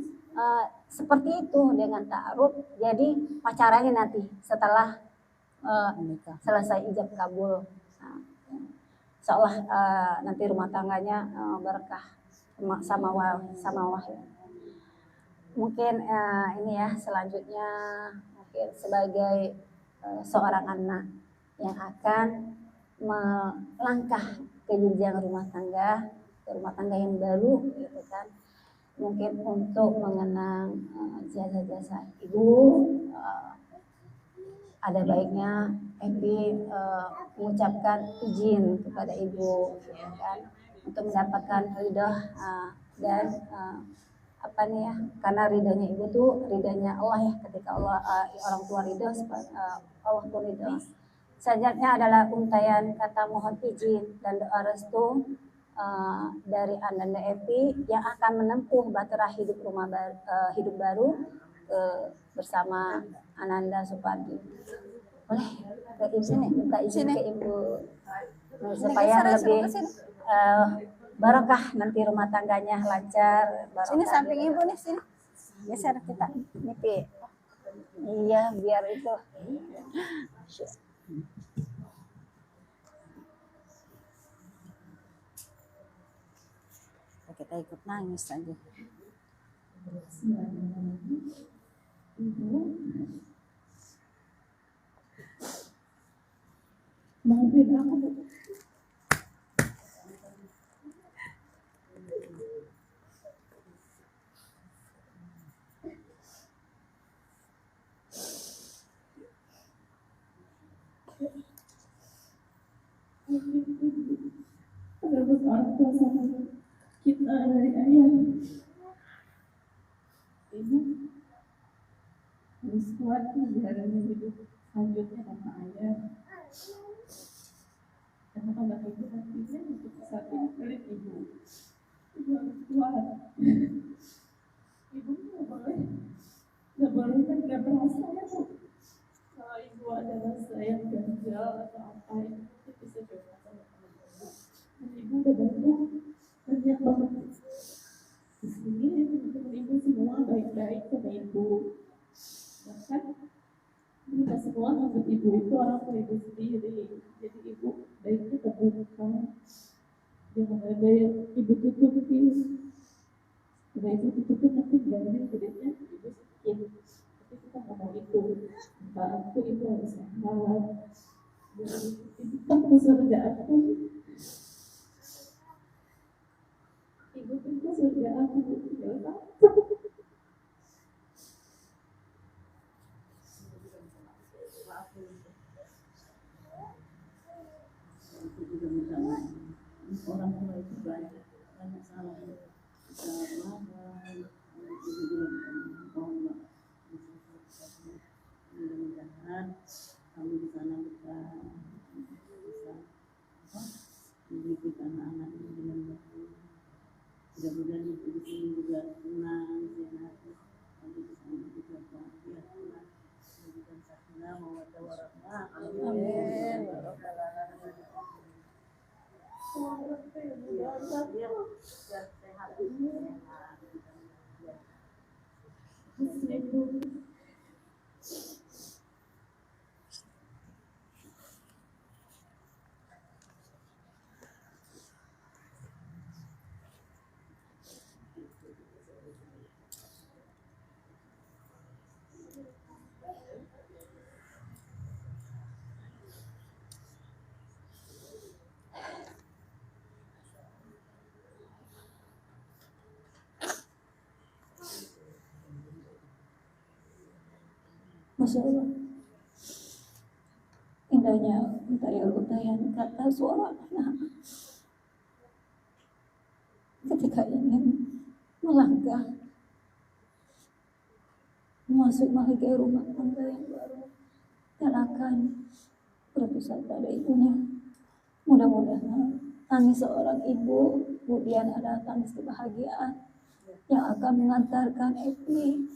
seperti itu dengan ta'aruf. Jadi pacarannya nanti setelah selesai ijab kabul. Nah, insya Allah nanti rumah tangganya berkah sama wahyu. Mungkin ini ya selanjutnya mungkin sebagai seorang anak yang akan melangkah ke jenjang rumah tangga yang baru gitu kan. Mungkin untuk mengenang jasa-jasa ibu, ada baiknya Epi mengucapkan izin kepada ibu ya kan, untuk mendapatkan ridho dan apa nih ya, karena ridhonya ibu tuh ridhonya Allah ya. Ketika Allah orang tua ridho, Allah pun ridho. Selanjutnya adalah untayan kata mohon izin dan doa restu dari Ananda Epi yang akan menempuh bahtera hidup hidup baru bersama Ananda Supardi. Boleh ke sini, minta izin ke ibu supaya lebih barokah nanti rumah tangganya lancar. Sini samping ibu nih, sini geser kita nih. Iya biar itu. Kita ikut nangis aja. Ibu, maafin aku. Terus orang tua sama kita dari ayah. Ibu harus kuat menjalani hidup selanjutnya sama ayah. Karena anak ibu nantinya untuk saat ini milik ibu. Ibu harus kuat. Ibu nggak boleh kan nggak berasa ya Bu. Kalau ibu ada rasa yang ganjal atau apa itu bisa coba sama teman-teman. Dan ibu udah banyak banget di sini. Teman-teman ibu semua baik-baik sama ibu. Bahkan mereka semua anggap ibu itu orang tua ibu sendiri. Jadi ibu baiknya terbuka. Jangan ada yang ibu tutupin. Kalau ibu tutupin nanti ganjil gedenya ibu sakit. Tapi kita nggak mau itu. Aku ibu harus sehat. Ibu kan surga aku. Ibu itu surga aku. Ya orang tua itu banyak salah mudah-mudahan kami di sana bisa mendidik anak-anak ini dengan baik. Mudah-mudahan ibu di sini juga senang, sehat. Kami di sana juga bahagia. Mudah-mudahan sakinah mawaddah warahmah. Amin. Masya Allah, indahnya untayan kata suara anak ketika ingin melangkah masuk ke rumah tangga yang baru dan akan berpisah pada ibunya. Mudah-mudahan tangis seorang ibu kemudian ada tangis kebahagiaan yang akan mengantarkan Epi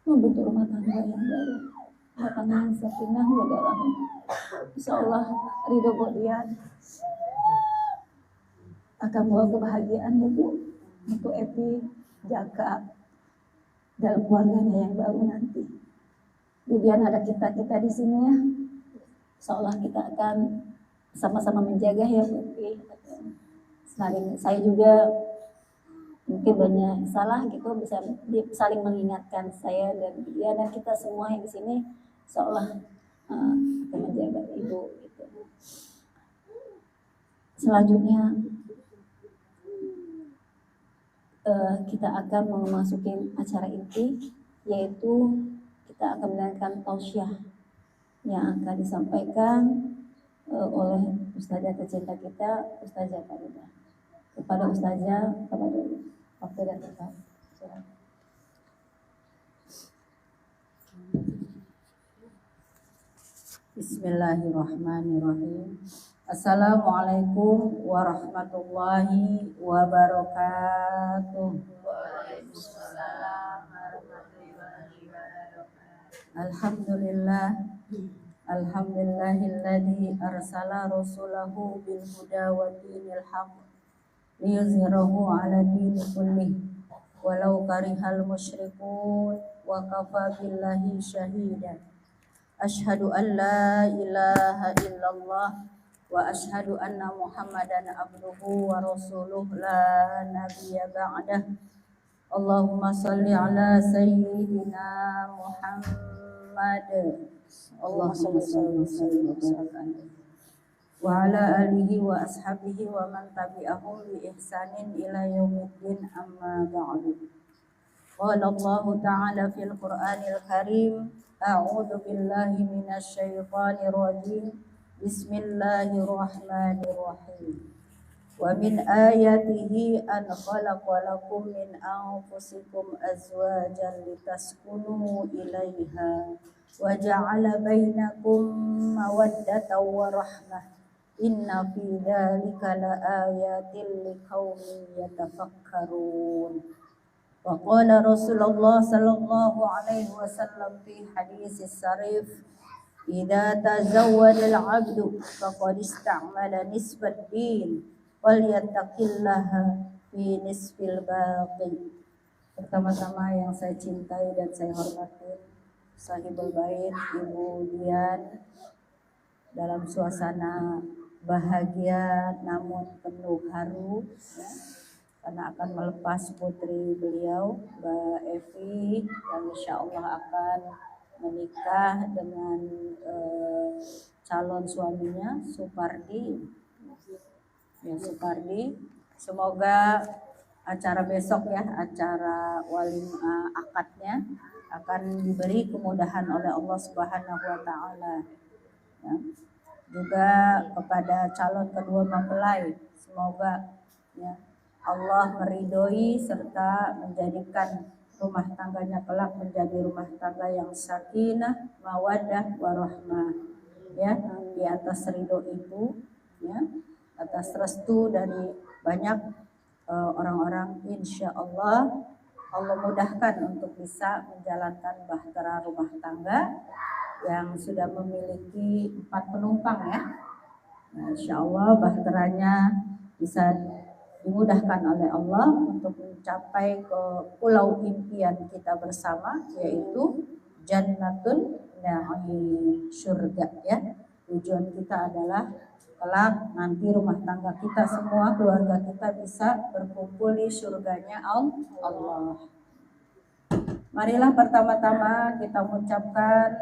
membentuk rumah tangga yang baru, rumah tangga yang sakinah wadah. Insyaallah ridho kemudian akan membawa kebahagiaan ya Bu untuk Epi jaga dalam keluarganya yang baru nanti. Kemudian ada kita di sini ya. Insyaallah kita akan sama-sama menjaga ya Bu Epi. Saya juga mungkin banyak salah gitu, bisa saling mengingatkan saya dan dia dan kita semua yang di sini insyaallah akan menjaga ibu gitu. Selanjutnya kita akan memasuki acara inti, yaitu kita akan mendengarkan tausiah yang akan disampaikan oleh Ustazah tercinta kita, Ustazah Faridah. Kepada Ustazah, kepada waktu dan tempat. Bismillahirrahmanirrahim. Assalamualaikum warahmatullahi wabarakatuh. Alhamdulillah. Alhamdulillahilladzi arsala rasulahu bil huda wa dinil haqq liyuzhirahu 'ala dini kullih walau karihal musyrikun wa kafa billahi syahida. Asyhadu an la ilaha illallah wa asyhadu anna Muhammadan abduhu wa rasuluh la nabiyya ba'dah. Allahumma shalli ala sayyidina Muhammad. Allahumma shalli wa ala alihi wa ashabihi wa man tabi'ahum bi ihsanin ila yaumiddin, amma ba'du. Qala Allah ta'ala fil Qur'anil Karim, a'udzu billahi minasy syaithanir rajim. Bismillahirrahmanirrahim. Wa min ayatihi an khalaqa lakum min anfusikum azwajan litaskunu ilaiha wa ja'ala bainakum mawaddatan wa rahmah. Inna fi dzalika laayatin liqaumin yatafakkarun. Wa qala Rasulullah sallallahu alaihi wasallam fi haditsis sarif, idza tazawwada al-'abdu faqad istamala nisbat din wal yattaqillaha fi nisfil baqi. Pertama-tama yang saya cintai dan saya hormati Sahibul Bait Ibu Dian dalam suasana bahagia namun penuh haru karena akan melepas putri beliau Mbak Evi yang insya Allah akan menikah dengan calon suaminya Supardi. Ya, Supardi. Semoga acara besok ya, acara walimah akadnya akan diberi kemudahan oleh Allah Subhanahu wa taala. Ya. Juga kepada calon kedua mempelai, semoga ya Allah meridhoi serta menjadikan rumah tangganya kelak menjadi rumah tangga yang sakinah, mawaddah, warahmah. Ya, di atas ridho itu, ya, atas restu dari banyak orang-orang, insya Allah Allah mudahkan untuk bisa menjalankan bahtera rumah tangga yang sudah memiliki 4 penumpang ya. Nah, insya Allah bahteranya bisa dimudahkan oleh Allah untuk mencapai ke pulau impian kita bersama, yaitu Jannatun Na'im, surga ya. Tujuan kita adalah kelak nanti rumah tangga kita semua, keluarga kita bisa berkumpul di surganya Allah. Marilah pertama-tama kita mengucapkan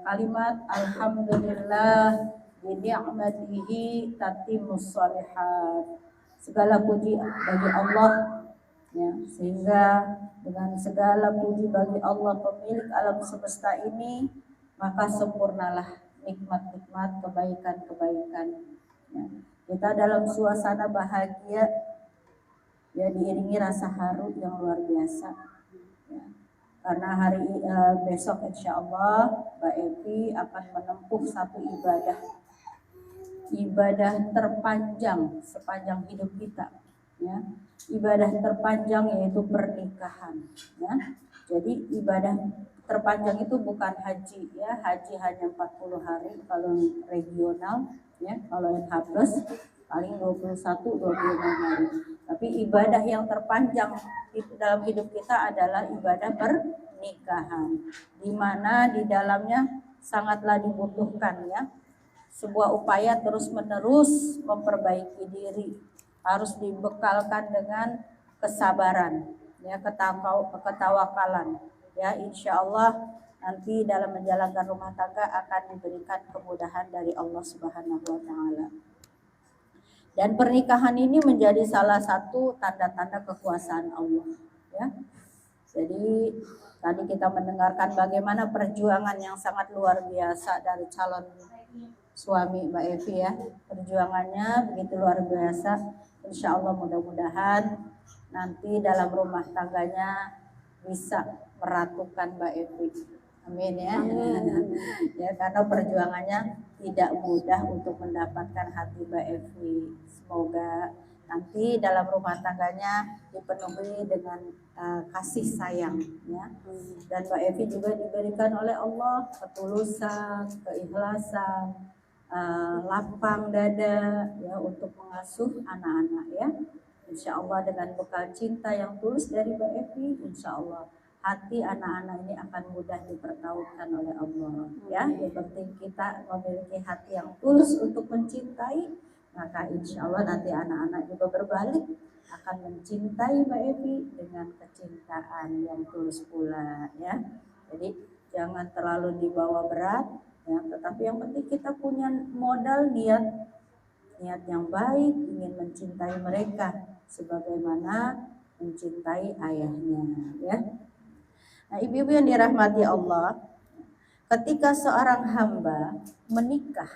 kalimat alhamdulillah bi ni'matihi tatimmus shalihat. Segala puji bagi Allah Ya, sehingga dengan segala puji bagi Allah pemilik alam semesta ini, maka sempurnalah nikmat-nikmat kebaikan-kebaikan. Ya, kita dalam suasana bahagia, ya, diiringi rasa haru yang luar biasa. Ya, karena besok insya Allah Mbak Evi akan menempuh satu ibadah terpanjang sepanjang hidup kita. Ya, ibadah terpanjang yaitu pernikahan. Ya, jadi ibadah terpanjang itu bukan haji, ya, haji hanya 40 hari kalau regional, ya, kalau yang Hafiz paling 21-25 hari. Tapi ibadah yang terpanjang dalam hidup kita adalah ibadah pernikahan, di mana di dalamnya sangatlah dibutuhkan, ya, sebuah upaya terus-menerus memperbaiki diri, harus dibekalkan dengan kesabaran, ya, ketawakalan, ya, insya Allah nanti dalam menjalankan rumah tangga akan diberikan kemudahan dari Allah Subhanahu wa Ta'ala. Dan pernikahan ini menjadi salah satu tanda-tanda kekuasaan Allah, ya. Jadi tadi kita mendengarkan bagaimana perjuangan yang sangat luar biasa dari calon suami Mbak Evi, ya. Perjuangannya begitu luar biasa. Insya Allah mudah-mudahan nanti dalam rumah tangganya bisa meratukan Mbak Evi. Amin, ya. Ya, karena perjuangannya tidak mudah untuk mendapatkan hati Mbak Evi. Semoga nanti dalam rumah tangganya dipenuhi dengan kasih sayang, ya. Dan Mbak Evi juga diberikan oleh Allah ketulusan, keikhlasan, lapang dada, ya, untuk mengasuh anak-anak, ya. Insya Allah dengan bekal cinta yang tulus dari Mbak Evi, insya Allah hati anak-anak ini akan mudah dipertautkan oleh Allah, ya. Yang penting kita memiliki hati yang tulus untuk mencintai, maka insya Allah nanti anak-anak juga berbalik akan mencintai Mbak Evi dengan kecintaan yang tulus pula, ya. Jadi jangan terlalu dibawa berat, ya, tetapi yang penting kita punya modal niat yang baik, ingin mencintai mereka sebagaimana mencintai ayahnya, ya. Nah, ibu-ibu yang dirahmati Allah, ketika seorang hamba menikah,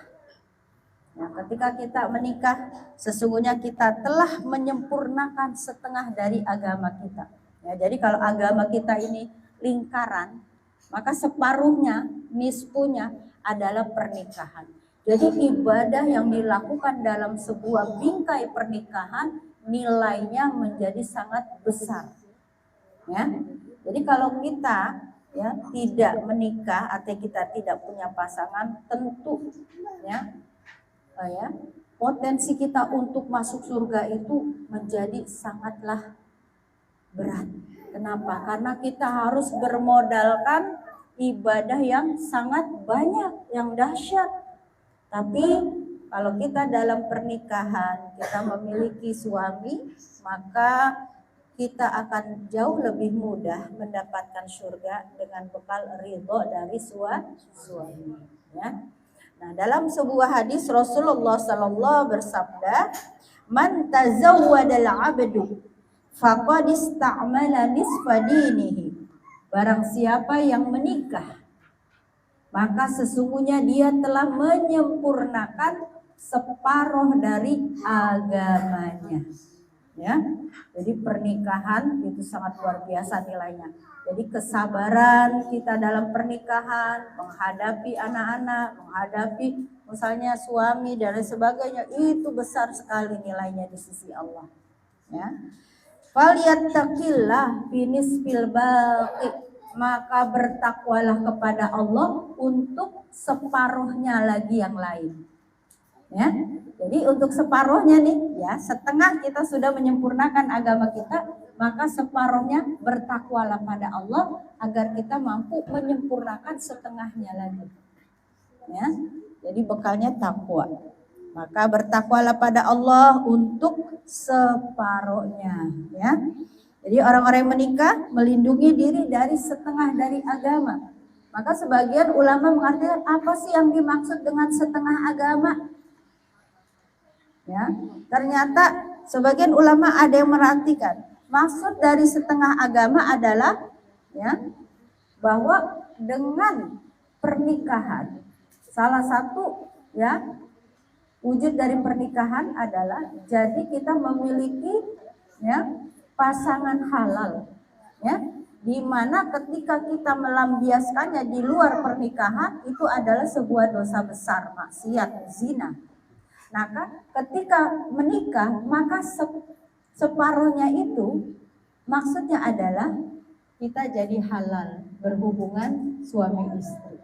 ya, ketika kita menikah, sesungguhnya kita telah menyempurnakan setengah dari agama kita. Ya, jadi kalau agama kita ini lingkaran, maka separuhnya, nisfunya adalah pernikahan. Jadi ibadah yang dilakukan dalam sebuah bingkai pernikahan nilainya menjadi sangat besar. Ya. Jadi kalau kita, ya, tidak menikah atau kita tidak punya pasangan, tentu, ya, potensi kita untuk masuk surga itu menjadi sangatlah berat. Kenapa? Karena kita harus bermodalkan ibadah yang sangat banyak, yang dahsyat. Tapi kalau kita dalam pernikahan, kita memiliki suami, maka kita akan jauh lebih mudah mendapatkan surga dengan bekal ridho dari suami. Ya. Nah, dalam sebuah hadis Rasulullah sallallahu bersabda, "Man tazawwadal 'abdu faqad ista'mala nisfa dinihi." Barang siapa yang menikah, maka sesungguhnya dia telah menyempurnakan separuh dari agamanya. Ya, jadi pernikahan itu sangat luar biasa nilainya. Jadi kesabaran kita dalam pernikahan, menghadapi anak-anak, menghadapi misalnya suami dan sebagainya, itu besar sekali nilainya di sisi Allah. Ya, falyattaqillah binisbil baqi, maka bertakwalah kepada Allah untuk separuhnya lagi yang lain. Ya, jadi untuk separuhnya nih, ya, setengah kita sudah menyempurnakan agama kita, maka separuhnya bertakwalah pada Allah agar kita mampu menyempurnakan setengahnya lagi. Ya, jadi bekalnya takwa. Maka bertakwalah pada Allah untuk separuhnya, ya. Jadi orang-orang yang menikah melindungi diri dari setengah dari agama. Maka sebagian ulama mengartikan apa sih yang dimaksud dengan setengah agama? Ya, ternyata sebagian ulama ada yang merartikan maksud dari setengah agama adalah ya bahwa dengan pernikahan salah satu ya wujud dari pernikahan adalah jadi kita memiliki ya pasangan halal ya, di mana ketika kita melampiaskannya di luar pernikahan itu adalah sebuah dosa besar, maksiat, zina. Maka ketika menikah maka separuhnya itu maksudnya adalah kita jadi halal berhubungan suami istri.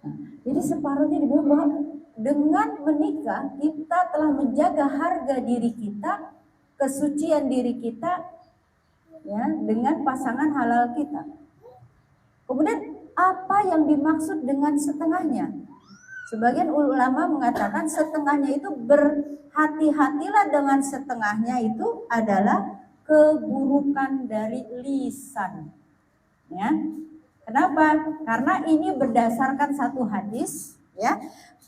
Nah, jadi separuhnya dibilang bahwa dengan menikah kita telah menjaga harga diri kita, kesucian diri kita ya dengan pasangan halal kita. Kemudian apa yang dimaksud dengan setengahnya? Sebagian ulama mengatakan setengahnya itu berhati-hatilah dengan setengahnya itu adalah keburukan dari lisan. Ya. Kenapa? Karena ini berdasarkan satu hadis ya.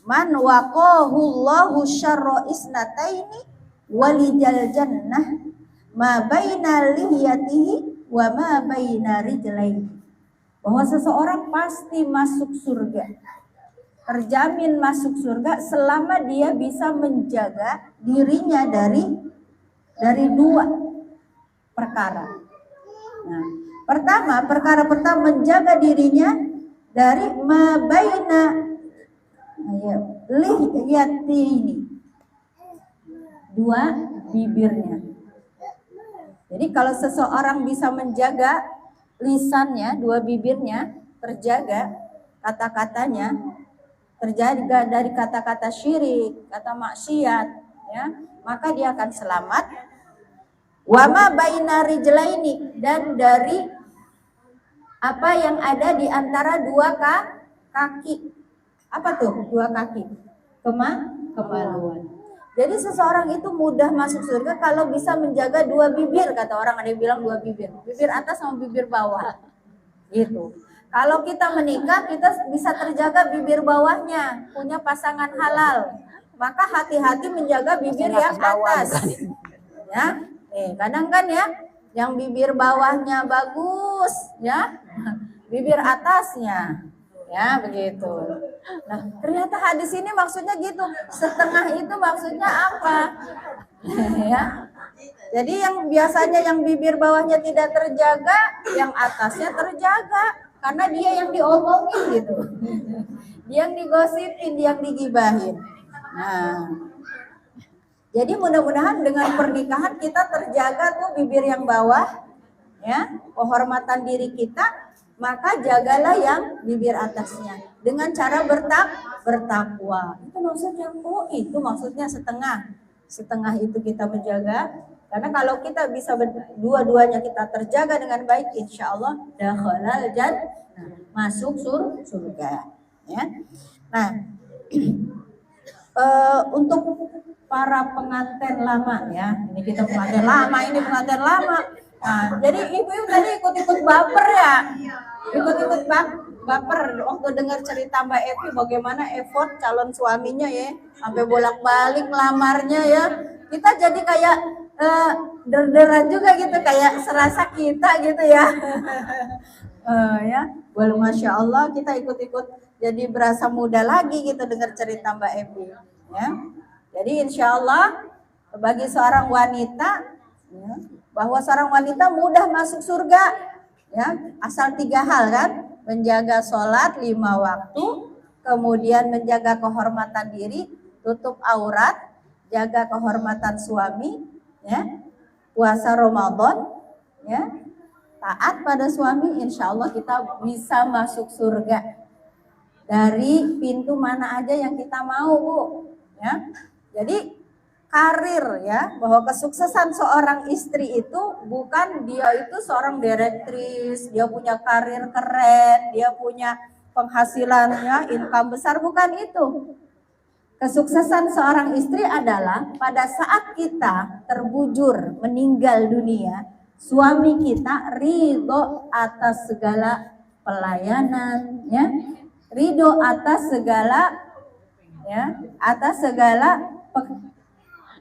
Man waqahullahu syarra isnataini walijal jannah ma baina lihiyatihi wa ma baina rijlaihi. Bahwa seseorang pasti masuk surga. Terjamin masuk surga selama dia bisa menjaga dirinya dari dua perkara. Nah, perkara pertama menjaga dirinya dari ma baina lihiyati ini, dua bibirnya. Jadi kalau seseorang bisa menjaga lisannya, dua bibirnya terjaga, kata-katanya terjaga dari kata-kata syirik, kata maksiat, ya, maka dia akan selamat. Wama baina rijlaini, dan dari apa yang ada di antara dua kaki. Apa tuh dua kaki? Kemaluan. Jadi seseorang itu mudah masuk surga kalau bisa menjaga dua bibir, kata orang, ada yang bilang dua bibir. Bibir atas sama bibir bawah. Gitu. Kalau kita menikah, kita bisa terjaga bibir bawahnya, punya pasangan halal. Maka hati-hati menjaga bibir yang atas. Ya. Kadang kan ya, yang bibir bawahnya bagus, ya. Bibir atasnya. Ya, begitu. Nah, ternyata hadis ini maksudnya gitu. Setengah itu maksudnya apa? Ya. Jadi yang biasanya yang bibir bawahnya tidak terjaga, yang atasnya terjaga. Karena dia yang diomongin gitu. Dia yang digosipin, dia yang digibahin. Nah, jadi mudah-mudahan dengan pernikahan kita terjaga tuh bibir yang bawah, ya, kehormatan diri kita. Maka jagalah yang bibir atasnya dengan cara bertakwa. Itu maksudnya, itu maksudnya setengah itu kita menjaga. Karena kalau kita bisa dua-duanya kita terjaga dengan baik, insya Allah dakhalal jannah, masuk surga. Ya. Nah, untuk para pengantin lama ya, ini kita pengantin lama, ini pengantin lama. Nah, jadi ibu-ibu tadi ikut-ikut baper ya, ikut-ikut baper waktu dengar cerita Mbak Evi bagaimana effort calon suaminya ya, sampai bolak-balik melamarnya ya. Kita jadi kayak der-deran juga gitu, kayak serasa kita gitu ya. Ya, walau masya Allah kita ikut-ikut jadi berasa muda lagi gitu dengar cerita Mbak Evi. Ya, jadi insya Allah bagi seorang wanita, ya, bahwa seorang wanita mudah masuk surga, ya, asal 3 hal kan, menjaga sholat 5 waktu, kemudian menjaga kehormatan diri, tutup aurat, jaga kehormatan suami, ya, puasa Ramadan, ya, taat pada suami, insya Allah kita bisa masuk surga dari pintu mana aja yang kita mau, Bu. Ya, jadi karir ya, bahwa kesuksesan seorang istri itu bukan dia itu seorang direktris, dia punya karir keren, dia punya penghasilannya, income besar, bukan itu. Kesuksesan seorang istri adalah pada saat kita terbujur meninggal dunia, suami kita ridho atas segala pelayanan, ya, ridho atas segala, ya, atas segala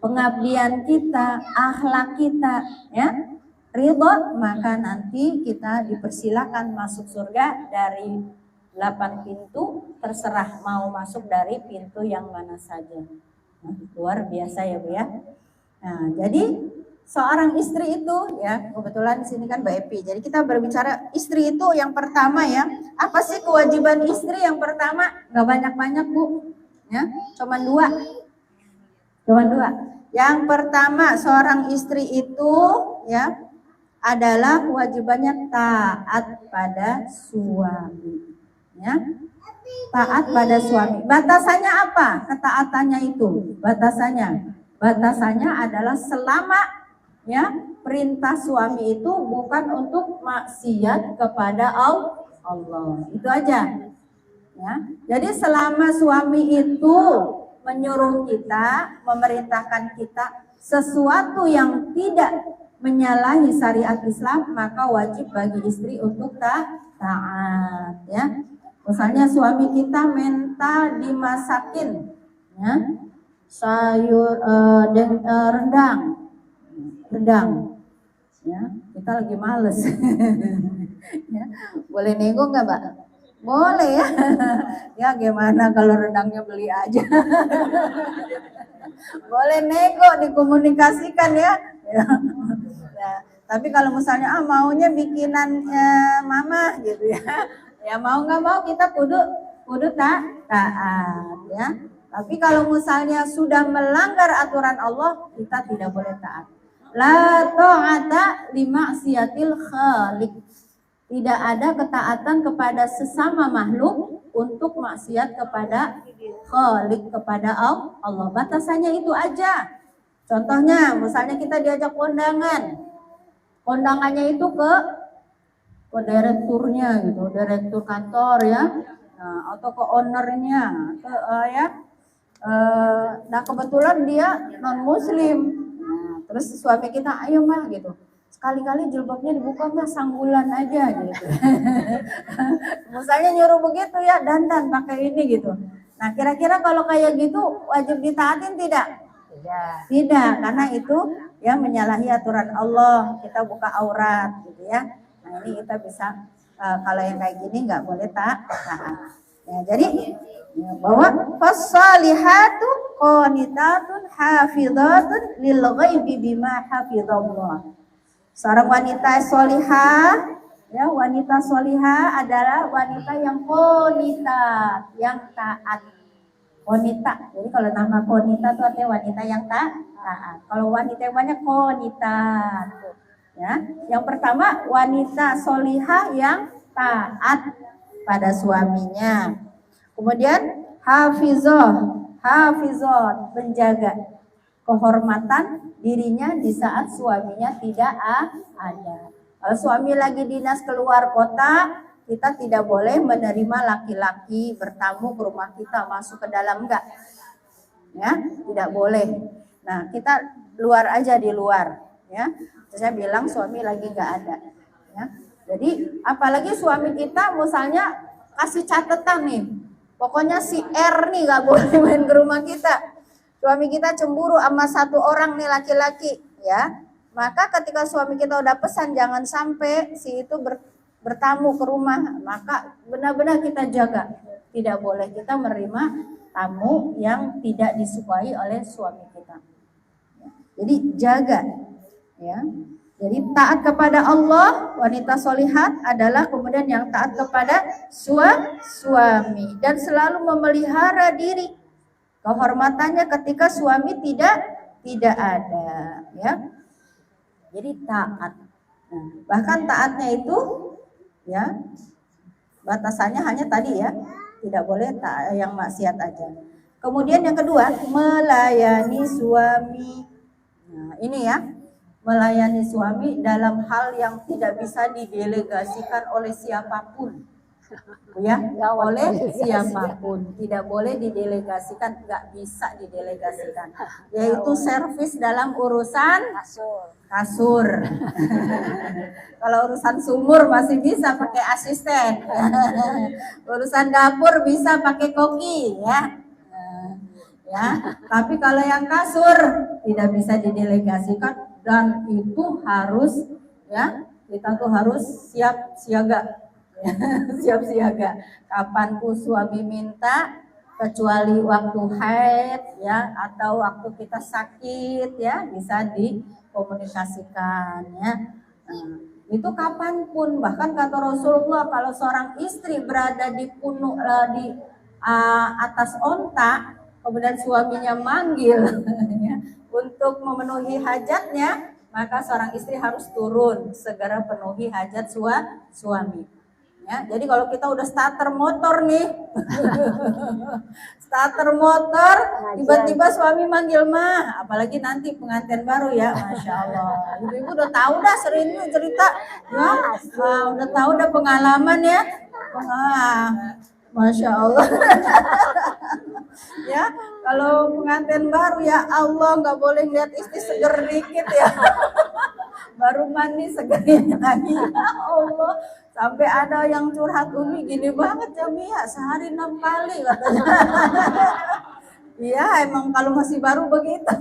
pengabdian kita, akhlak kita, ya, ridho, maka nanti kita dipersilakan masuk surga dari 8 pintu, terserah mau masuk dari pintu yang mana saja. Nah, luar biasa ya Bu ya. Nah, jadi seorang istri itu ya, kebetulan di sini kan Mbak Epi. Jadi kita berbicara istri itu yang pertama ya. Apa sih kewajiban istri yang pertama? Gak banyak-banyak Bu. Ya, cuman 2. Cuman 2. Yang pertama seorang istri itu ya adalah kewajibannya taat pada suami. Ya. Taat pada suami. Batasannya apa? Ketaatannya itu. Batasannya adalah selama ya perintah suami itu bukan untuk maksiat kepada Allah. Itu aja. Ya. Jadi selama suami itu menyuruh kita, memerintahkan kita sesuatu yang tidak menyalahi syariat Islam, maka wajib bagi istri untuk taat. Ya. Misalnya suami kita minta dimasakin ya, sayur rendang, ya kita lagi males, ya. Boleh nego nggak Mbak? Boleh ya, ya gimana kalau rendangnya beli aja, boleh nego dikomunikasikan ya. Ya. Tapi kalau misalnya maunya bikinan mama gitu ya, ya mau nggak mau kita kudu taat ya. Tapi kalau misalnya sudah melanggar aturan Allah, kita tidak boleh taat. La ta'ata li maksiatil khaliq. Tidak ada ketaatan kepada sesama makhluk untuk maksiat kepada khaliq, kepada Allah. Batasannya itu aja. Contohnya, misalnya kita diajak kondangan. Kondangannya itu ke direkturnya gitu, direktur kantor ya. Nah, atau ke ownernya, nah kebetulan dia non muslim. Terus suami kita, ayo mah gitu, sekali-kali jilbabnya dibuka mah sanggulan aja gitu. Misalnya nyuruh begitu ya, dandan pakai ini gitu. Nah kira-kira kalau kayak gitu wajib ditaatin tidak? Tidak, karena itu ya menyalahi aturan Allah, kita buka aurat gitu ya. Nah ini kita bisa kalau yang kayak gini nggak boleh taat. Ya, jadi bahwa fasalihatu qanitatun hafizatun lil ghaibi bima hafizallah. Seorang wanita solihah, ya wanita solihah adalah wanita yang qanitat, yang taat. Qanita. Jadi kalau nama qanita itu artinya wanita yang taat. Kalau wanita yang banyak qanitat. Ya, yang pertama wanita solihah yang taat pada suaminya. Kemudian hafizah, menjaga kehormatan dirinya di saat suaminya tidak ada. Kalau suami lagi dinas keluar kota, kita tidak boleh menerima laki-laki bertamu ke rumah kita masuk ke dalam, enggak. Ya, tidak boleh. Nah, kita luar aja di luar, ya. Saya bilang suami lagi enggak ada, ya. Jadi apalagi suami kita misalnya kasih catatan nih. Pokoknya si R nih gak boleh main ke rumah kita. Suami kita cemburu sama satu orang nih laki-laki, ya. Maka ketika suami kita udah pesan jangan sampai si itu bertamu ke rumah, maka benar-benar kita jaga. Tidak boleh kita menerima tamu yang tidak disukai oleh suami kita. Jadi jaga, ya. Jadi taat kepada Allah, wanita solihat adalah kemudian yang taat kepada suami dan selalu memelihara diri kehormatannya ketika suami tidak ada, ya. Jadi taat. Nah, bahkan taatnya itu ya batasannya hanya tadi ya, tidak boleh yang maksiat aja. Kemudian yang kedua, melayani suami. Nah, ini ya. Melayani suami dalam hal yang tidak bisa didelegasikan oleh siapapun, ya, oleh siapapun, tidak boleh didelegasikan, nggak bisa didelegasikan, yaitu servis dalam urusan kasur. Kalau urusan sumur masih bisa pakai asisten, urusan dapur bisa pakai koki, ya. ya. Tapi kalau yang kasur tidak bisa didelegasikan dan itu harus ya, kita tuh harus siap siaga. Siap siaga. Kapan pun suami minta, kecuali waktu haid ya atau waktu kita sakit ya, bisa dikomunikasikan ya. Nah, itu kapanpun, bahkan kata Rasulullah kalau seorang istri berada di atas onta, kemudian suaminya manggil ya, untuk memenuhi hajatnya, maka seorang istri harus turun segera penuhi hajat suami. Ya, jadi kalau kita udah starter motor nih, starter motor, tiba-tiba suami manggil mah, apalagi nanti pengantin baru ya, masya Allah. Ibu-ibu udah tahu dah sering cerita, ya, udah tahu dah pengalaman ya, masya Allah. Ya, kalau pengantin baru ya Allah nggak boleh lihat istri seger dikit ya. Baru mandi segernya lagi, ya Allah. Sampai ada yang curhat, Umi gini banget ya Mia, sehari 6 kali katanya. Iya emang kalau masih baru begitu.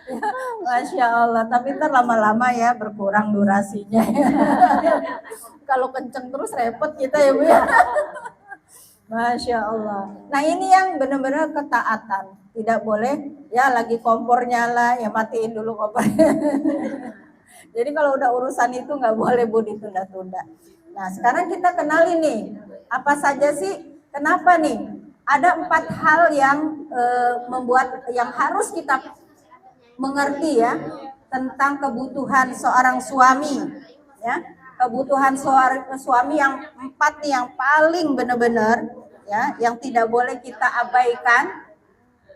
Ya, masya Allah, tapi ntar lama-lama ya berkurang durasinya. Kalau kenceng terus repot kita ya Bu ya. Masya Allah. Nah ini yang benar-benar ketaatan. Tidak boleh ya lagi kompor nyala ya matiin dulu kompornya. Jadi kalau udah urusan itu nggak boleh Bu ditunda-tunda. Nah sekarang kita kenali nih apa saja sih, kenapa nih ada 4 hal yang membuat yang harus kita mengerti ya tentang kebutuhan seorang suami ya. Kebutuhan suami yang 4 nih yang paling benar-benar ya yang tidak boleh kita abaikan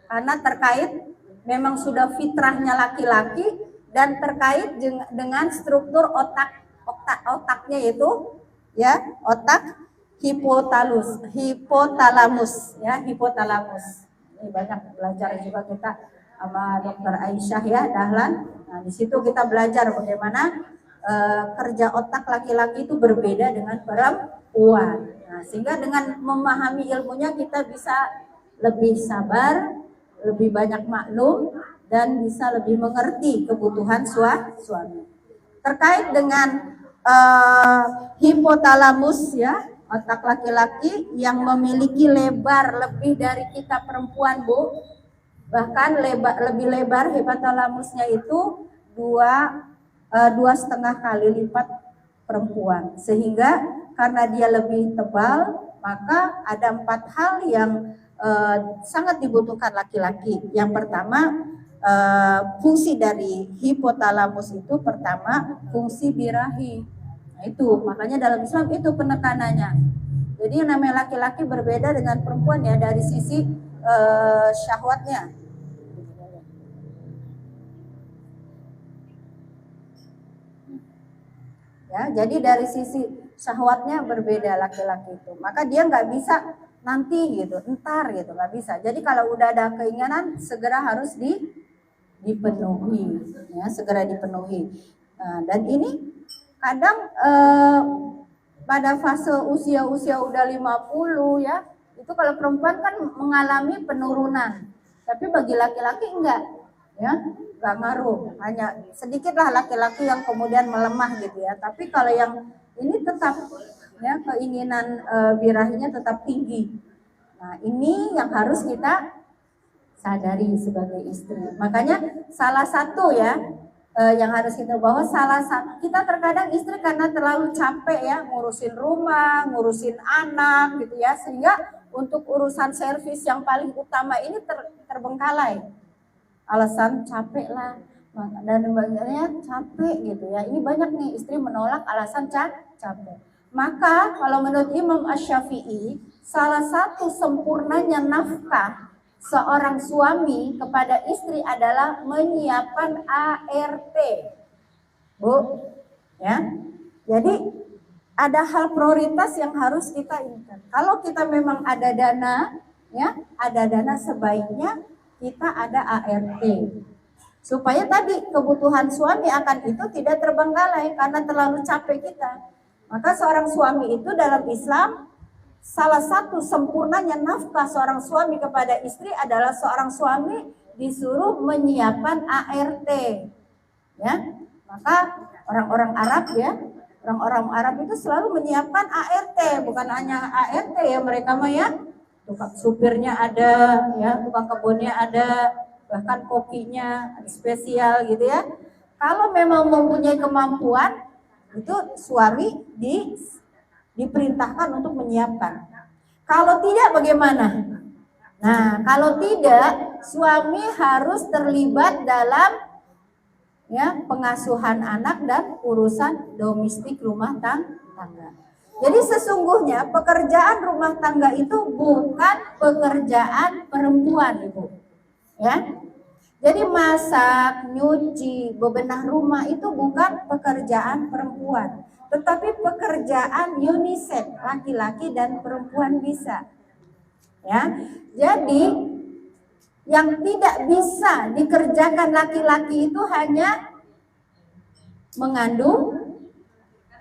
karena terkait memang sudah fitrahnya laki-laki dan terkait dengan struktur otaknya itu ya, otak hipotalamus ya, hipotalamus. Ini banyak belajar juga kita sama Dr. Aisyah ya Dahlan. Nah, di situ kita belajar bagaimana kerja otak laki-laki itu berbeda dengan perempuan. Nah, sehingga dengan memahami ilmunya kita bisa lebih sabar, lebih banyak maklum dan bisa lebih mengerti kebutuhan suami. Terkait dengan hipotalamus ya, otak laki-laki yang memiliki lebar lebih dari kita perempuan Bu. Bahkan lebih lebar hipotalamusnya itu 2,5 kali lipat perempuan. Sehingga karena dia lebih tebal, maka ada 4 hal yang sangat dibutuhkan laki-laki. Yang pertama, fungsi dari hipotalamus itu pertama fungsi birahi. Nah, itu makanya dalam Islam itu penekanannya. Jadi yang namanya laki-laki berbeda dengan perempuan ya dari sisi syahwatnya. Ya, jadi dari sisi syahwatnya berbeda laki-laki itu. Maka dia nggak bisa nanti gitu, entar gitu, nggak bisa. Jadi kalau udah ada keinginan segera harus dipenuhi, ya segera dipenuhi. Nah, dan ini kadang pada fase usia udah 50 ya, itu kalau perempuan kan mengalami penurunan, tapi bagi laki-laki enggak, ya nggak ngaruh, hanya sedikitlah laki-laki yang kemudian melemah gitu ya. Tapi kalau yang ini tetap ya keinginan birahinya tetap tinggi. Nah ini yang harus kita sadari sebagai istri. Makanya salah satu ya yang harus kita bawa, salah satu kita terkadang istri karena terlalu capek ya ngurusin rumah, ngurusin anak gitu ya, sehingga untuk urusan servis yang paling utama ini terbengkalai. Alasan capek lah dan sebagainya, capek gitu ya. Ini banyak nih istri menolak alasan capek. Maka kalau menurut Imam Asy-Syafi'i, salah satu sempurnanya nafkah seorang suami kepada istri adalah menyiapkan ART. Bu, ya. Jadi ada hal prioritas yang harus kita ingat. Kalau kita memang ada dana, ya, ada dana sebaiknya kita ada ART. Supaya tadi kebutuhan suami akan itu tidak terbengkalai karena terlalu capek kita. Maka seorang suami itu dalam Islam salah satu sempurnanya nafkah seorang suami kepada istri adalah seorang suami disuruh menyiapkan ART. Ya, maka orang-orang Arab itu selalu menyiapkan ART, bukan hanya ART ya mereka mah ya. Tukang supirnya ada, ya, tukang kebunnya ada, bahkan kokinya ada spesial gitu ya. Kalau memang mempunyai kemampuan, itu suami diperintahkan untuk menyiapkan. Kalau tidak bagaimana? Nah, kalau tidak, suami harus terlibat dalam ya pengasuhan anak dan urusan domestik rumah tangga. Jadi sesungguhnya pekerjaan rumah tangga itu bukan pekerjaan perempuan, Ibu. Ya. Jadi masak, nyuci, bebenah rumah itu bukan pekerjaan perempuan, tetapi pekerjaan unisex, laki-laki dan perempuan bisa. Ya. Jadi yang tidak bisa dikerjakan laki-laki itu hanya mengandung,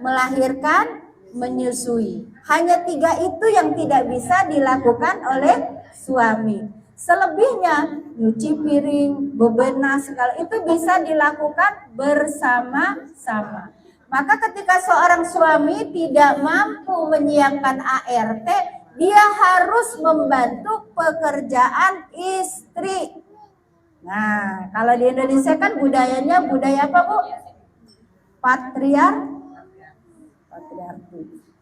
melahirkan, menyusui. Hanya 3 itu yang tidak bisa dilakukan oleh suami. Selebihnya nyuci piring, bebenah segala itu bisa dilakukan bersama-sama. Maka ketika seorang suami tidak mampu menyiapkan ART, dia harus membantu pekerjaan istri. Nah, kalau di Indonesia kan budayanya budaya apa, Bu? Patriarki.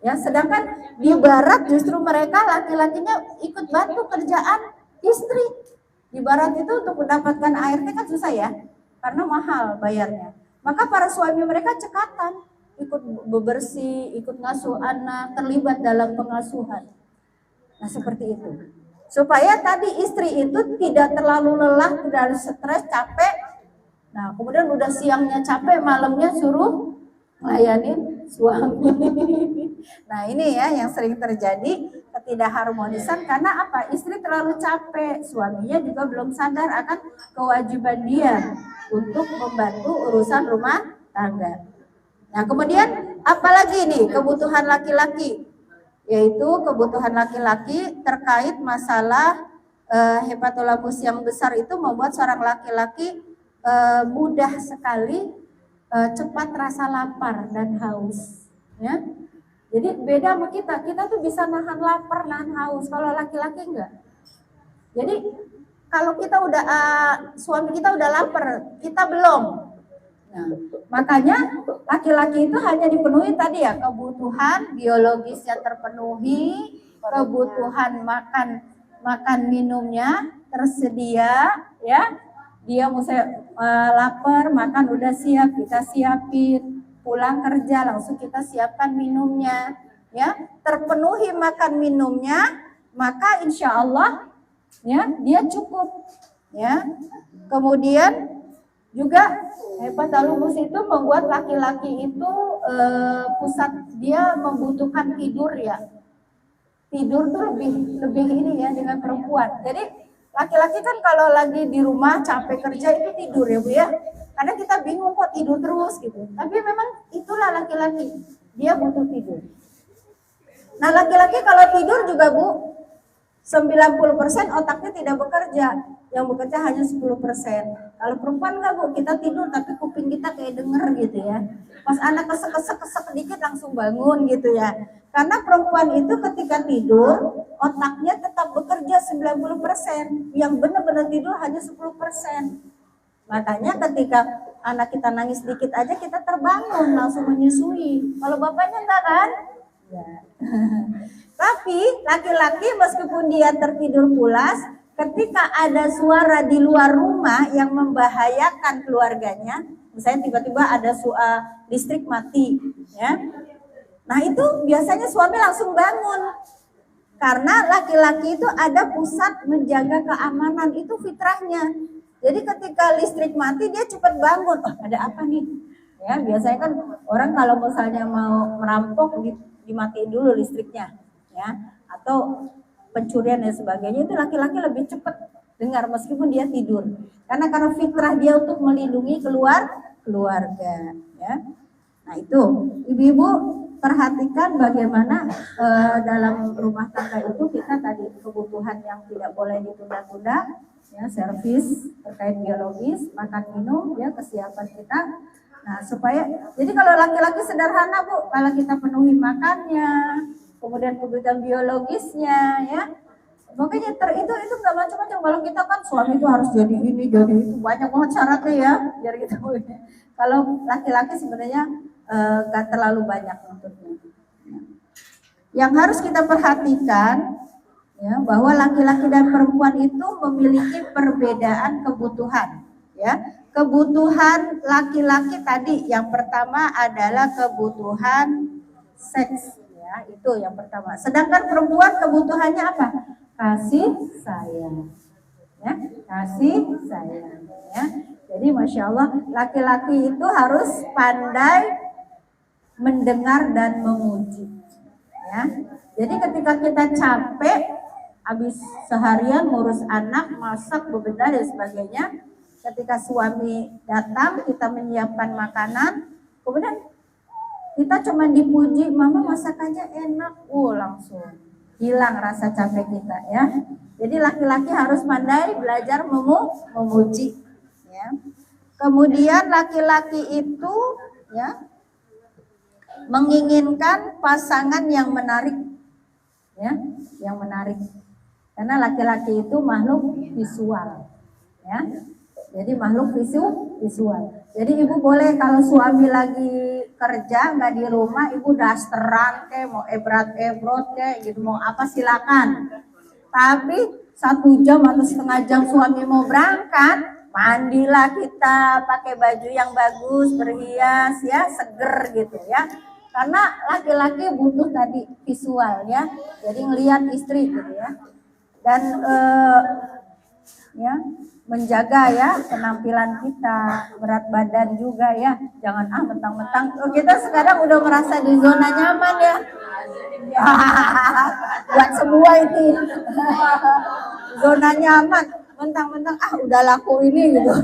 Ya, sedangkan di barat justru mereka laki-lakinya ikut bantu kerjaan istri. Di barat itu untuk mendapatkan ART kan susah ya, karena mahal bayarnya. Maka para suami mereka cekatan, ikut bebersih, ikut ngasuh anak, terlibat dalam pengasuhan. Nah, seperti itu. Supaya tadi istri itu tidak terlalu lelah, tidak stres, capek. Nah, kemudian udah siangnya capek, malamnya suruh ngelayanin suami. Nah, ini ya yang sering terjadi ketidakharmonisan karena apa? Istri terlalu capek, suaminya juga belum sadar akan kewajiban dia untuk membantu urusan rumah tangga. Nah, kemudian apalagi nih kebutuhan laki-laki? Yaitu kebutuhan laki-laki terkait masalah hepatolagus yang besar itu membuat seorang laki-laki mudah sekali cepat rasa lapar dan haus, ya. Jadi beda sama kita tuh bisa nahan lapar, nahan haus. Kalau laki-laki enggak. Jadi kalau kita udah suami kita udah lapar, kita belum. Nah, makanya laki-laki itu hanya dipenuhi tadi ya kebutuhan biologisnya terpenuhi, kebutuhan makan minumnya tersedia, ya. Dia mesti lapar, makan udah siap, kita siapin. Pulang kerja langsung kita siapkan minumnya, ya. Terpenuhi makan minumnya, maka insya Allah ya dia cukup, ya. Kemudian juga hepatolagus itu membuat laki-laki itu pusat dia membutuhkan tidur ya. Tidur tuh lebih ini ya dengan perempuan. Jadi laki-laki kan kalau lagi di rumah capek kerja itu tidur ya Bu ya. Karena kita bingung kok tidur terus gitu. Tapi memang itulah laki-laki, dia butuh tidur. Nah, laki-laki kalau tidur juga Bu, 90% otaknya tidak bekerja. Yang bekerja hanya 10%. Kalau perempuan enggak Bu, kita tidur tapi kuping kita kayak denger gitu ya. Pas anak kesek dikit langsung bangun gitu ya. Karena perempuan itu ketika tidur, otaknya tetap bekerja 90%. Yang benar-benar tidur hanya 10%. Makanya ketika anak kita nangis dikit aja kita terbangun langsung menyusui. Kalau bapaknya enggak kan? Ya. Tapi laki-laki meskipun dia tertidur pulas, ketika ada suara di luar rumah yang membahayakan keluarganya, misalnya tiba-tiba ada listrik mati, ya. Nah itu biasanya suami langsung bangun. Karena laki-laki itu ada pusat menjaga keamanan, itu fitrahnya. Jadi ketika listrik mati dia cepat bangun. Oh, ada apa nih? Ya, biasanya kan orang kalau misalnya mau merampok dimatiin dulu listriknya, ya. Atau pencurian dan sebagainya itu laki-laki lebih cepat dengar meskipun dia tidur. Karena fitrah dia untuk melindungi keluarga, ya. Nah, itu ibu-ibu perhatikan bagaimana dalam rumah tangga itu kita tadi kebutuhan yang tidak boleh ditunda-tunda, ya, servis terkait biologis, makan minum, ya, kesiapan kita. Nah, supaya jadi kalau laki-laki sederhana Bu, kalau kita penuhi makannya, kemudian kebutuhan biologisnya, ya. Makanya itu nggak macam-macam. Kalau kita kan suami itu harus jadi ini, jadi itu, banyak banget syaratnya ya, biar kita. Kalau laki-laki sebenarnya nggak terlalu banyak untuknya. Yang harus kita perhatikan, ya, bahwa laki-laki dan perempuan itu memiliki perbedaan kebutuhan. Ya, kebutuhan laki-laki tadi yang pertama adalah kebutuhan seks. Ya, itu yang pertama. Sedangkan perempuan kebutuhannya apa? Kasih sayang, ya, kasih sayang, ya. Jadi masya Allah, laki-laki itu harus pandai mendengar dan memuji, ya. Jadi ketika kita capek, habis seharian ngurus anak, masak, bebenah dan sebagainya, ketika suami datang, kita menyiapkan makanan, kemudian kita cuma dipuji, mama masak aja enak, langsung hilang rasa capek kita, ya. Jadi laki-laki harus pandai belajar memuji, ya. Kemudian laki-laki itu, ya, menginginkan pasangan yang menarik, ya, yang menarik. Karena laki-laki itu makhluk visual, ya. Jadi makhluk visual. Jadi ibu boleh kalau suami lagi kerja nggak di rumah, ibu dasteran kayak mau ebrat-ebrot kayak gitu, mau apa silakan. Tapi 1 jam atau setengah jam suami mau berangkat, mandilah kita, pakai baju yang bagus, berhias, ya, seger gitu, ya. Karena laki-laki butuh tadi visual, ya. Jadi ngelihat istri gitu, ya. Dan ya, menjaga, ya, penampilan kita, berat badan juga, ya. Jangan mentang-mentang kita sekarang udah merasa di zona nyaman, ya. Buat semua itu zona nyaman, mentang-mentang udah laku ini gitu.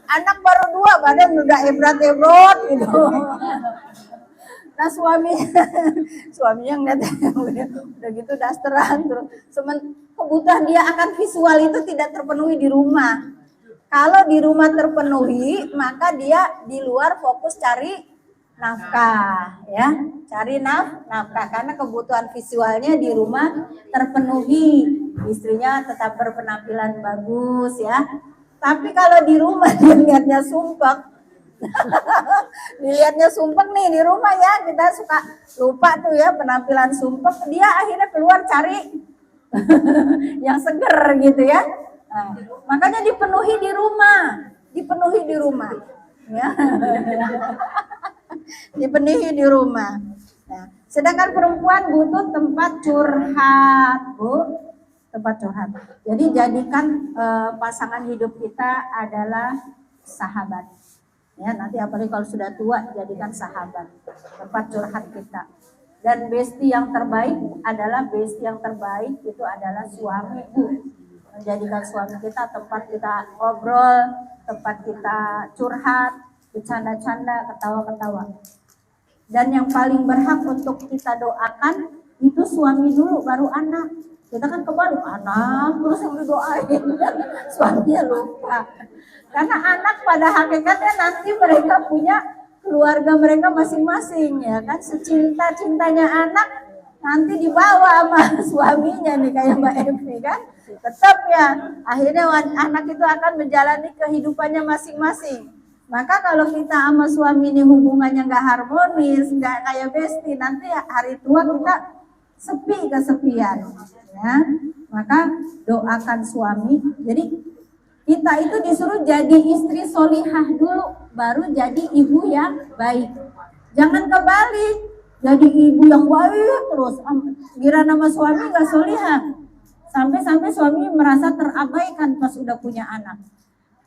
Anak baru 2 badan udah ebrat-ebrot gitu. Nah suaminya ngeliat udah gitu dasteran terus. Kebutuhan dia akan visual itu tidak terpenuhi di rumah. Kalau di rumah terpenuhi, maka dia di luar fokus cari nafkah, ya, cari nafkah karena kebutuhan visualnya di rumah terpenuhi. Istrinya tetap berpenampilan bagus, ya. Tapi kalau di rumah dia lihatnya sumpek. Dilihatnya sumpek nih di rumah, ya, kita suka lupa tuh, ya, penampilan sumpek, dia akhirnya keluar cari yang seger gitu, ya. Nah, makanya dipenuhi di rumah, ya. Dipenuhi di rumah. Nah, sedangkan perempuan butuh tempat curhat, Bu, tempat curhat. Jadi jadikan pasangan hidup kita adalah sahabat. Ya, nanti apalagi kalau sudah tua, jadikan sahabat, tempat curhat kita. Dan bestie yang terbaik itu adalah suami, Bu. Menjadikan suami kita tempat kita ngobrol, tempat kita curhat, bercanda-canda, ketawa-ketawa. Dan yang paling berhak untuk kita doakan itu suami dulu, baru anak. Kita kan kebalik, anak terus yang didoain, suaminya lupa. Karena anak pada hakikatnya nanti mereka punya keluarga mereka masing-masing, ya kan, secinta-cintanya anak nanti dibawa sama suaminya nih kayak Mbak Evi kan, tetap, ya, akhirnya anak itu akan menjalani kehidupannya masing-masing. Maka kalau kita sama suami ini hubungannya nggak harmonis, nggak kayak bestie, nanti hari tua kita kesepian, ya. Maka doakan suami. Jadi kita itu disuruh jadi istri solihah dulu, baru jadi ibu yang baik. Jangan kebalik, jadi ibu yang baik terus, kira nama suami nggak solihah, sampai suami merasa terabaikan pas udah punya anak.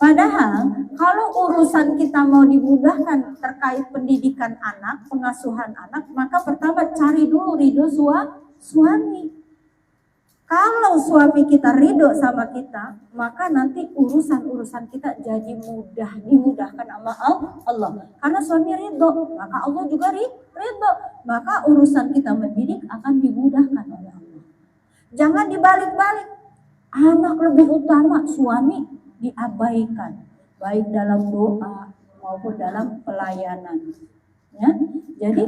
Padahal kalau urusan kita mau dimudahkan terkait pendidikan anak, pengasuhan anak, maka pertama cari dulu ridho suami. Kalau suami kita ridho sama kita, maka nanti urusan-urusan kita jadi mudah, dimudahkan sama Allah. Karena suami ridho, maka Allah juga ridho. Maka urusan kita mendidik akan dimudahkan oleh Allah. Jangan dibalik-balik. Anak lebih utama, suami diabaikan. Baik dalam doa maupun dalam pelayanan. Ya, jadi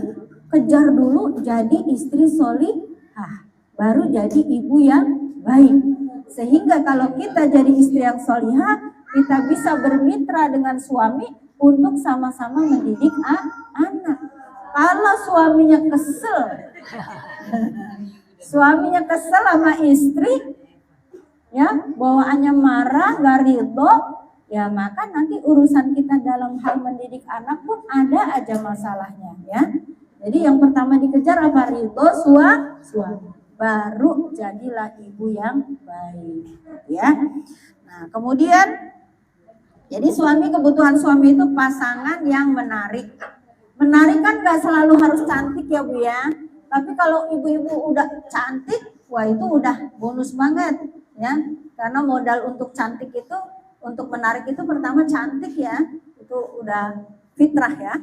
kejar dulu jadi istri solihah. Baru jadi ibu yang baik. Sehingga kalau kita jadi istri yang solihah, kita bisa bermitra dengan suami untuk sama-sama mendidik anak. Kalau suaminya kesel sama istri, ya bawaannya marah, gak ridho, ya maka nanti urusan kita dalam hal mendidik anak pun ada aja masalahnya, ya. Jadi yang pertama dikejar apa? Ridho suami. Baru jadilah ibu yang baik, ya. Nah, kemudian jadi kebutuhan suami itu pasangan yang menarik. Menarik kan gak selalu harus cantik ya Bu ya. Tapi kalau ibu-ibu udah cantik, wah itu udah bonus banget ya. Karena modal untuk cantik itu, untuk menarik itu pertama cantik ya. Itu udah fitrah ya.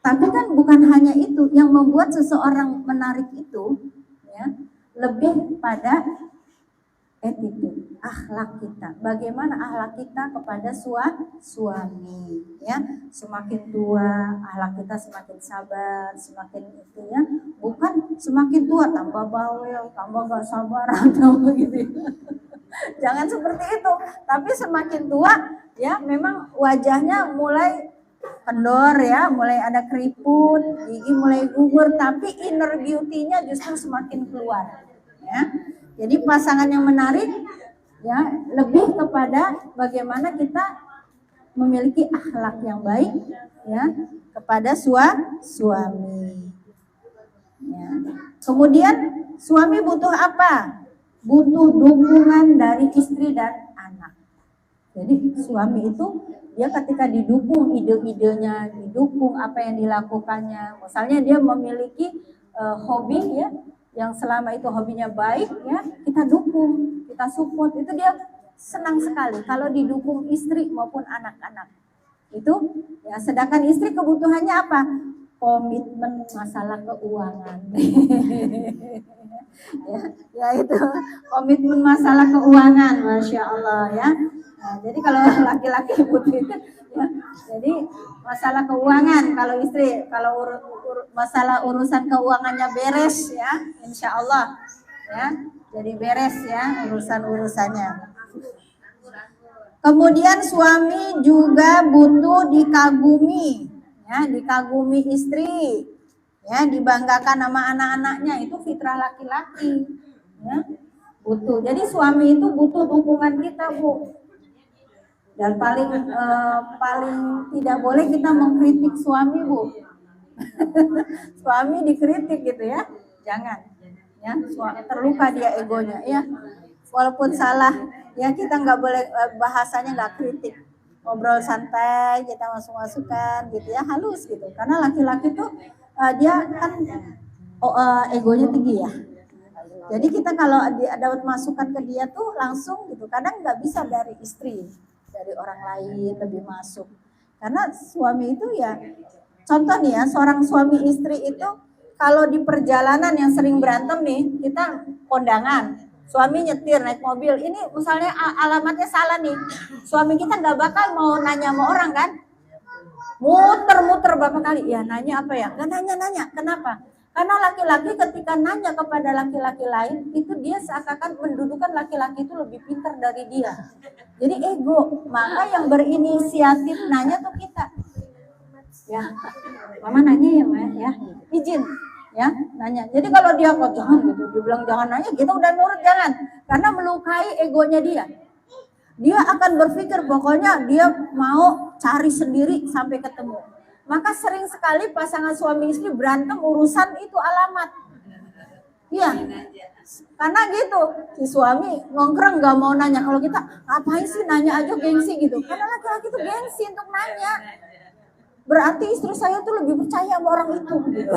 Tapi kan bukan hanya itu yang membuat seseorang menarik itu, ya. Lebih pada attitude, akhlak kita. Bagaimana akhlak kita kepada suami, ya. Semakin tua, akhlak kita semakin sabar, semakin itu ya. Bukan semakin tua tambah bawel, tambah gak sabar atau begitu. Jangan seperti itu. Tapi semakin tua, ya memang wajahnya mulai kendor ya, mulai ada keriput, gigi mulai gugur, tapi inner beauty-nya justru semakin keluar. Ya. Jadi pasangan yang menarik ya lebih kepada bagaimana kita memiliki akhlak yang baik ya kepada suami. Ya. Kemudian suami butuh apa? Butuh dukungan dari istri dan anak. Jadi suami itu dia ketika didukung ide-idenya, didukung apa yang dilakukannya. Misalnya dia memiliki hobi ya, yang selama itu hobinya baik ya, kita dukung, kita support, itu dia senang sekali kalau didukung istri maupun anak-anak. Itu ya, sedangkan istri kebutuhannya apa? Komitmen masalah keuangan. ya itu komitmen masalah keuangan, Masya Allah ya. Nah, jadi kalau laki-laki butuh itu ya, jadi masalah keuangan, kalau istri kalau masalah urusan keuangannya beres ya, insya Allah ya, jadi beres ya urusannya. Kemudian suami juga butuh dikagumi, ya, dikagumi istri, ya, dibanggakan sama anak-anaknya, itu fitrah laki-laki, ya, butuh. Jadi suami itu butuh dukungan kita, Bu. Dan paling tidak boleh kita mengkritik suami, Bu. Suami dikritik gitu ya, jangan. Ya, terluka dia egonya, ya. Walaupun salah, ya kita nggak boleh bahasanya nggak kritik. Ngobrol santai, kita masuk-masukan gitu ya, halus gitu. Karena laki-laki tuh dia kan egonya tinggi ya. Jadi kita kalau dapat masukan ke dia tuh langsung gitu. Kadang nggak bisa dari istri, dari orang lain lebih masuk. Karena suami itu ya, contoh nih ya, seorang suami istri itu kalau di perjalanan yang sering berantem nih, kita kondangan, suami nyetir naik mobil, ini misalnya alamatnya salah nih, suami kita nggak bakal mau nanya sama orang kan, muter-muter berapa kali, ya nanya apa ya, nggak nanya-nanya, kenapa? Karena laki-laki ketika nanya kepada laki-laki lain, itu dia seakan-akan mendudukan laki-laki itu lebih pintar dari dia. Jadi ego, maka yang berinisiatif nanya tuh kita. Ya, mama nanya ya, Ma, ya, izin, ya, nanya. Jadi kalau dia kok jangan gitu, dia bilang jangan nanya, kita udah nurut jangan, karena melukai egonya dia. Dia akan berpikir pokoknya dia mau cari sendiri sampai ketemu. Maka sering sekali pasangan suami istri berantem urusan itu alamat. Iya, karena gitu si suami nongkrong nggak mau nanya. Kalau kita ngapain sih nanya aja, gengsi gitu. Karena laki-laki itu gengsi untuk nanya. Berarti istri saya tuh lebih percaya sama orang itu gitu.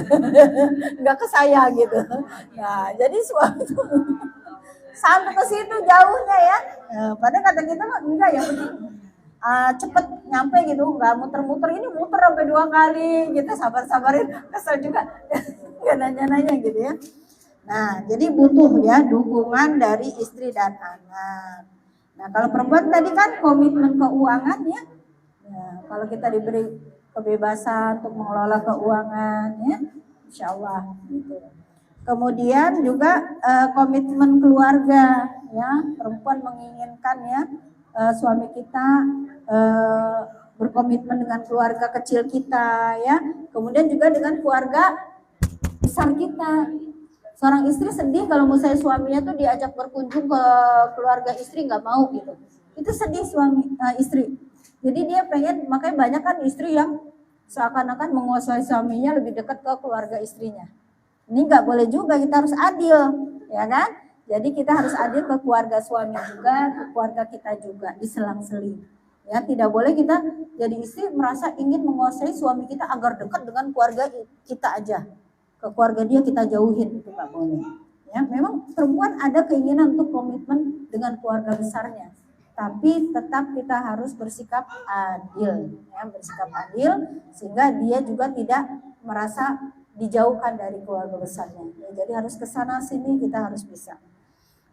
Nggak ke saya gitu. Nah jadi suami itu sampai ke situ jauhnya ya. Padahal kata kita mah enggak, yang penting cepet nyampe gitu, nggak muter-muter, ini muter sampai 2 kali gitu, sabar-sabarin, kesel juga nggak nanya-nanya gitu ya. Nah, jadi butuh ya dukungan dari istri dan anak. Nah, kalau perempuan tadi kan komitmen keuangan ya. Kalau kita diberi kebebasan untuk mengelola keuangan ya, insya Allah gitu. Kemudian juga komitmen keluarga ya, perempuan menginginkan ya suami kita berkomitmen dengan keluarga kecil kita ya, kemudian juga dengan keluarga besar kita. Seorang istri sedih kalau misalnya suaminya tuh diajak berkunjung ke keluarga istri nggak mau gitu, itu sedih istri. Jadi dia pengen, makanya banyak kan istri yang seakan-akan menguasai suaminya lebih dekat ke keluarga istrinya. Ini nggak boleh juga, kita harus adil ya kan. Jadi kita harus adil ke keluarga suami juga, ke keluarga kita juga, diselang-seling. Ya, tidak boleh kita jadi istri merasa ingin menguasai suami kita agar dekat dengan keluarga kita aja. Ke keluarga dia kita jauhin, itu nggak boleh. Ya, memang perempuan ada keinginan untuk komitmen dengan keluarga besarnya. Tapi tetap kita harus bersikap adil, ya, bersikap adil sehingga dia juga tidak merasa dijauhkan dari keluarga besarnya. Ya, jadi harus ke sana sini kita harus bisa.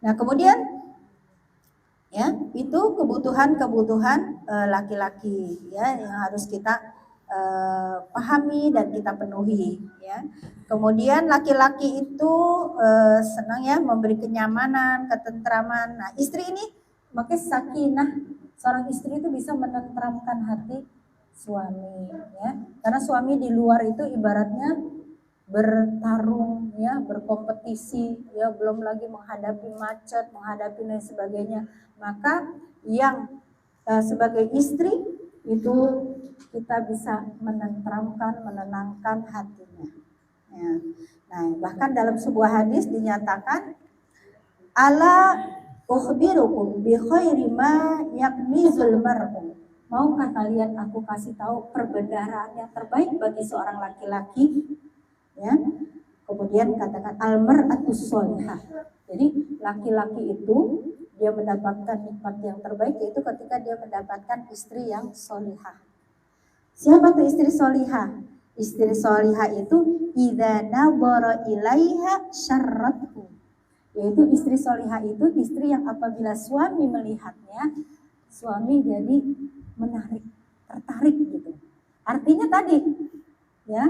Nah, kemudian ya, itu kebutuhan laki-laki ya yang harus kita pahami dan kita penuhi ya. Kemudian laki-laki itu senang ya memberi kenyamanan, ketentraman. Nah, istri ini makanya sakinah, seorang istri itu bisa menenteramkan hati suami ya. Karena suami di luar itu ibaratnya bertarung ya, berkompetisi ya, belum lagi menghadapi macet, menghadapi dan sebagainya. Maka yang sebagai istri itu kita bisa menenteramkan, menenangkan hatinya ya. Nah, bahkan dalam sebuah hadis dinyatakan, ala ukhbirukum bi khairi ma yaknizul mar'u. Maukah kalian aku kasih tahu perbendaharaan yang terbaik bagi seorang laki-laki? Ya. Kemudian katakan al-mar'atus sholihah. Jadi laki-laki itu dia mendapatkan nikmat yang terbaik yaitu ketika dia mendapatkan istri yang sholihah. Siapa tuh istri sholihah? Istri sholihah itu idza nadhara ilaiha syarrathu. Yaitu istri sholihah itu istri yang apabila suami melihatnya, suami jadi menarik, tertarik gitu. Artinya tadi ya,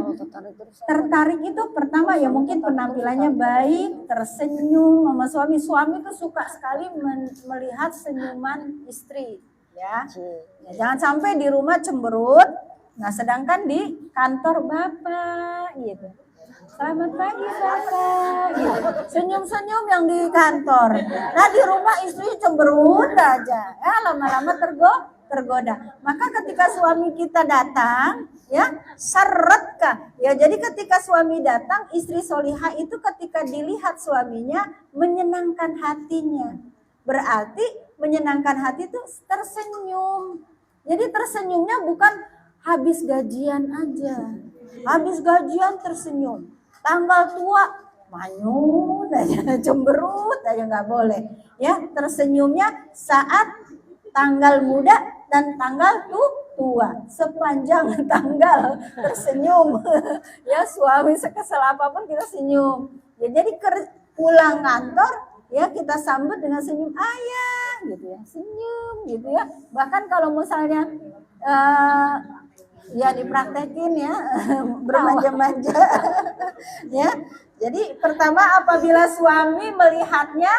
tertarik itu pertama ya mungkin penampilannya baik, tersenyum sama suami. Suami tuh suka sekali melihat senyuman istri ya. Jangan sampai di rumah cemberut. Nah, sedangkan di kantor bapak gitu, selamat pagi bapak gitu, senyum-senyum yang di kantor. Nah, di rumah istri cemberut aja ya, lama-lama tergoda. Maka ketika suami kita datang ya, syarratka ya, jadi ketika suami datang, istri solihah itu ketika dilihat suaminya menyenangkan hatinya. Berarti menyenangkan hati itu tersenyum. Jadi tersenyumnya bukan habis gajian aja, habis gajian tersenyum, tanggal tua manyun aja, cemberut aja, nggak boleh ya. Tersenyumnya saat tanggal muda dan tanggal tua, sepanjang tanggal tersenyum ya. Suami sekesel apapun kita senyum ya. Jadi pulang kantor ya kita sambut dengan senyum ayah gitu ya, senyum gitu ya. Bahkan kalau misalnya ya dipraktekin ya, bermanja-manja ya. Jadi pertama apabila suami melihatnya,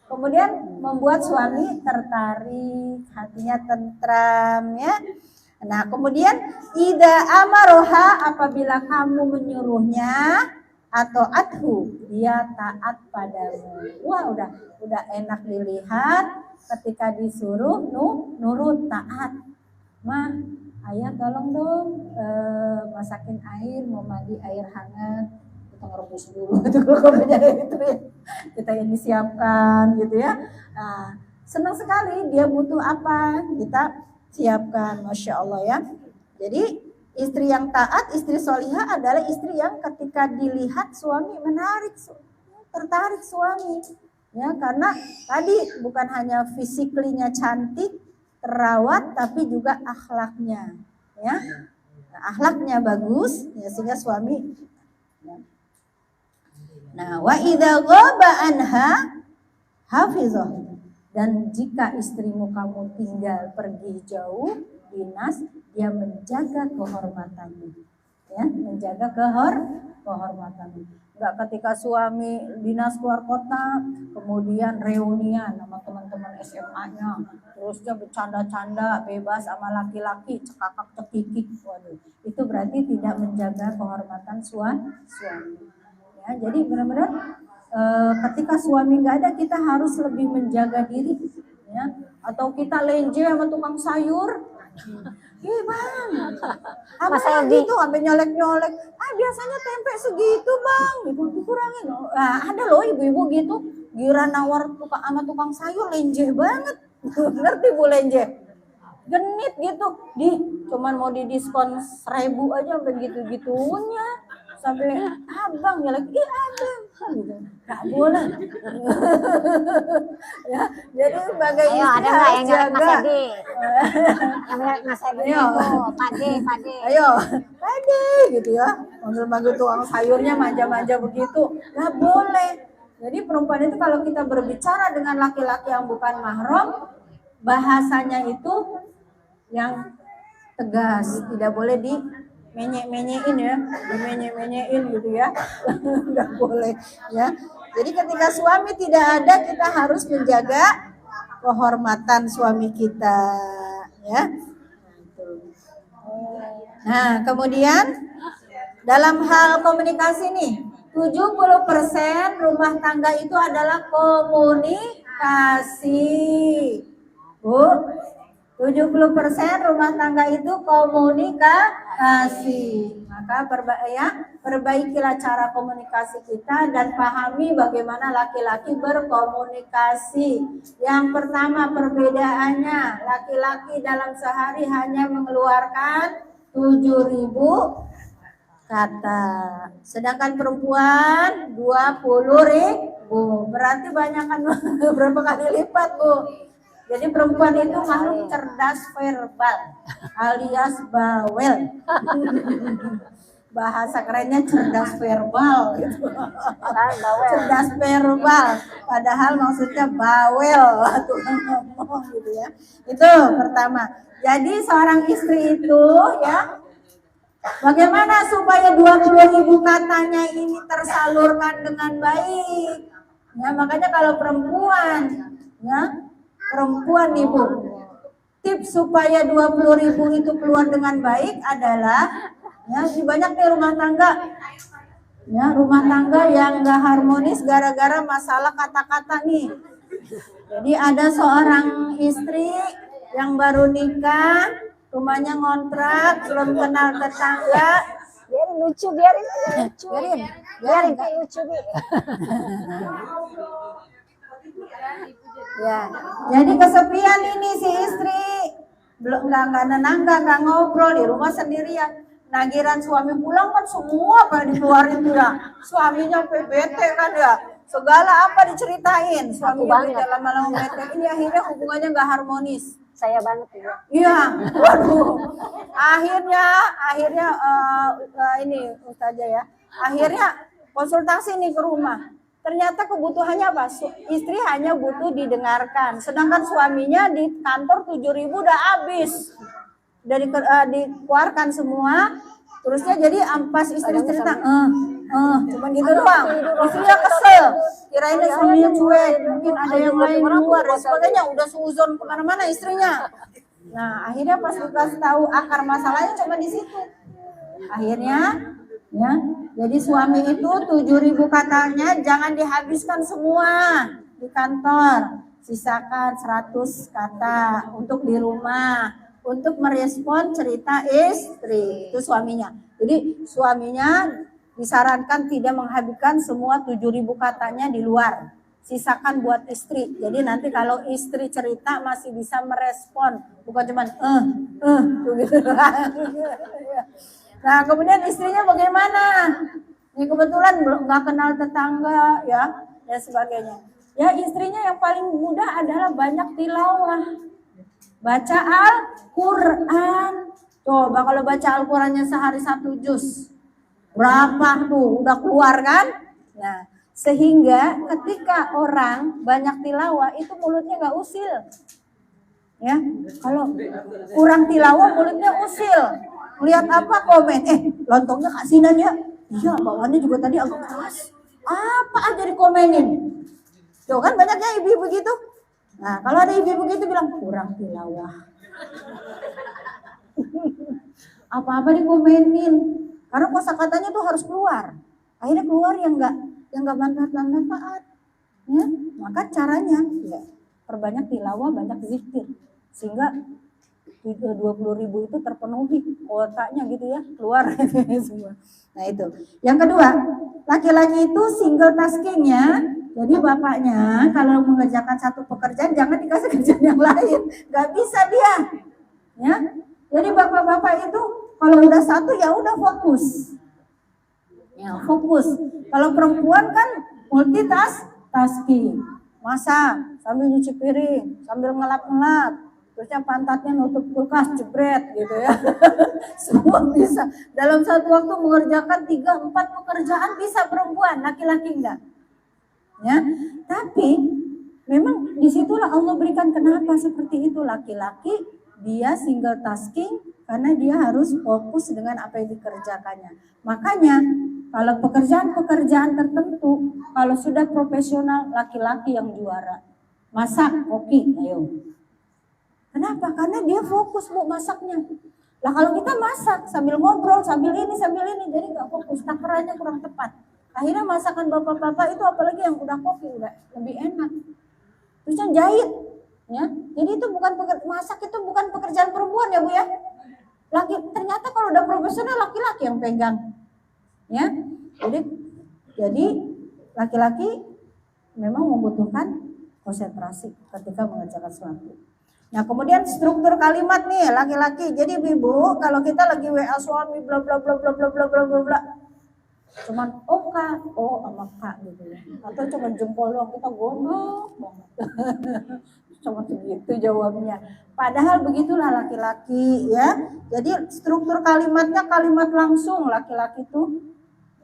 kemudian membuat suami tertarik, hatinya tentram ya. Nah, kemudian ida amaroha, apabila kamu menyuruhnya, atau athu, dia taat padamu. Wah, udah enak dilihat ketika disuruh nurut, taat. Mah, ayah tolong dong masakin air, mau mandi air hangat, kita ngerebus dulu itu kalau itu ya. Kita ini siapkan gitu ya. Nah, senang sekali, dia butuh apa kita siapkan, masya Allah ya. Jadi istri yang taat, istri solihah adalah istri yang ketika dilihat suami menarik, tertarik suami Ya, karena tadi bukan hanya fisiklinya cantik, terawat, tapi juga akhlaknya, ya. Nah, akhlaknya bagus, ya, sehingga suami. Ya. Nah, wa idza ghaba anha hafizah. Dan jika istrimu kamu tinggal pergi jauh dinas, dia menjaga kehormatanmu, ya, menjaga kehormatanmu. Enggak ketika suami dinas keluar kota, kemudian reunian sama teman-teman SMA-nya, terus dia bercanda-canda bebas sama laki-laki, cekakak cekikik, waduh, itu berarti tidak menjaga kehormatan suami. Ya, jadi benar-benar ketika suami nggak ada, kita harus lebih menjaga diri, ya. Atau kita lenje sama tukang sayur, bang, apa gitu, sampai nyolek-nyolek. Biasanya tempe segitu bang, ibu dikurangin. Ada loh ibu-ibu gitu, gira nawar sama tukang sayur lenje banget, ngerti bu lenje? Genit gitu, cuman mau didiskon 1.000 aja sampai gitu-gitunya. Sampai abang nyelek, abang gitu. Gak boleh. Ya, jadi sebagai istri ada nggak yang nyelek Mas jaga. Edi? Yang nyelek Mas Edi itu, Pade. Ayo, Pade gitu ya. Manggil-manggil tukang sayurnya manja-manja begitu. Gak boleh. Jadi perempuan itu kalau kita berbicara dengan laki-laki yang bukan mahram, bahasanya itu yang tegas, tidak boleh di menyek-menyekin ya, dimenyek-menyekin gitu ya. Nggak boleh ya. Jadi ketika suami tidak ada, kita harus menjaga kehormatan suami kita ya. Nah, kemudian dalam hal komunikasi nih, 70% rumah tangga itu adalah komunikasi. Bu, 70% rumah tangga itu komunikasi. Maka perbaikilah cara komunikasi kita dan pahami bagaimana laki-laki berkomunikasi. Yang pertama perbedaannya, laki-laki dalam sehari hanya mengeluarkan 7.000 kata. Sedangkan perempuan 20.000. Berarti banyakkan berapa kali lipat, Bu? Jadi perempuan itu makhluk cerdas verbal alias bawel. Bahasa kerennya cerdas verbal gitu. Cerdas verbal, padahal maksudnya bawel tukang ngomong gitu ya. Itu pertama. Jadi seorang istri itu ya, bagaimana supaya 20.000 katanya ini tersalurkan dengan baik. Ya, makanya kalau perempuan ya, perempuan ibu, tips supaya 20.000 itu keluar dengan baik adalah ya, banyak nih rumah tangga ya, rumah tangga yang gak harmonis gara-gara masalah kata-kata nih. Jadi ada seorang istri yang baru nikah, rumahnya ngontrak, belum kenal tetangga. Biarin lucu. Biarin kayak lucu. Ya, jadi kesepian ini si istri, belum nggak nggak ngobrol di rumah sendirian. Nagiran suami pulang kan semua pada dikeluarin tuh ya. Suaminya PBT kan ya, segala apa diceritain. Suami bete lama-lama bete, ini akhirnya hubungannya nggak harmonis. Saya banget ya. Iya, waduh. Akhirnya ini Ustazah ya. Akhirnya konsultasi nih ke rumah. Ternyata kebutuhannya apa? Istri hanya butuh didengarkan. Sedangkan suaminya di kantor 7.000 udah habis. Dari dikeluarkan semua. Terusnya jadi pas istri cerita, cuman gitu doang. Istrinya kesel. Kirain suaminya cuek, mungkin ada yang lain di luar dan sebagainya. Udah suuzon kemana-mana istrinya. Nah, akhirnya pas dikasih tahu akar masalahnya cuma di situ. Akhirnya ya, jadi suami itu 7.000 katanya jangan dihabiskan semua di kantor, sisakan 100 kata untuk di rumah, untuk merespon cerita istri. Itu suaminya. Jadi suaminya disarankan tidak menghabiskan semua 7.000 katanya di luar, sisakan buat istri. Jadi nanti kalau istri cerita masih bisa merespon, bukan cuman gitu. Nah, kemudian istrinya bagaimana? Ini kebetulan belum nggak kenal tetangga ya dan sebagainya. Ya, istrinya yang paling mudah adalah banyak tilawah. Baca Al-Quran. Coba kalau baca Al-Qurannya sehari 1 juz. Berapa tuh? Udah keluar kan? Nah, sehingga ketika orang banyak tilawah itu mulutnya nggak usil. Ya, kalau kurang tilawah mulutnya usil. Lihat apa komen? Lontongnya Kak Sinan ya? Iya, bawaannya juga tadi agak keras. Apa aja dikomenin? Tuh kan banyaknya ibu-ibu gitu. Nah, kalau ada ibu-ibu gitu bilang kurang tilawah. Apa-apa dikomenin. Karena kosakatanya tuh harus keluar. Akhirnya keluar yang enggak manfaat. Ya, maka caranya ya perbanyak tilawah, banyak zikir. Sehingga 20.000 itu terpenuhi kuotanya gitu ya, keluar semua. Nah itu. Yang kedua, laki-laki itu single taskingnya. Jadi bapaknya kalau mengerjakan satu pekerjaan jangan dikasih kerjaan yang lain, nggak bisa dia. Ya, jadi bapak-bapak itu kalau udah satu ya udah fokus. Ya fokus. Kalau perempuan kan multitasking, masak sambil nyuci piring, sambil ngelap-ngelap. Terusnya pantatnya nutup kulkas, jebret gitu ya. Semua bisa. Dalam satu waktu mengerjakan 3-4 pekerjaan bisa perempuan, laki-laki enggak. Ya, tapi memang disitulah Allah berikan kenapa seperti itu. Laki-laki dia single tasking karena dia harus fokus dengan apa yang dikerjakannya. Makanya kalau pekerjaan-pekerjaan tertentu, kalau sudah profesional laki-laki yang juara. Masak, koki, ayo. Kenapa? Karena dia fokus bu masaknya. Lah kalau kita masak sambil ngobrol, sambil ini, jadi nggak fokus, takarannya kurang tepat. Akhirnya masakan bapak-bapak itu apalagi yang udah kopi udah lebih enak. Terusnya jahit, ya. Jadi itu masak itu bukan pekerjaan perempuan ya bu ya. Ternyata kalau udah profesional laki-laki yang pegang, ya. Jadi laki-laki memang membutuhkan konsentrasi ketika mengerjakan sesuatu. Nah kemudian struktur kalimat nih laki-laki. Jadi ibu kalau kita lagi WA suami bla bla bla bla bla bla bla bla bla, cuman oh kak, oh sama kak gitu ya. Atau cuma jempol doang kita gondok banget. Cuma segitu jawabnya. Padahal begitulah laki-laki ya. Jadi struktur kalimatnya kalimat langsung laki-laki tuh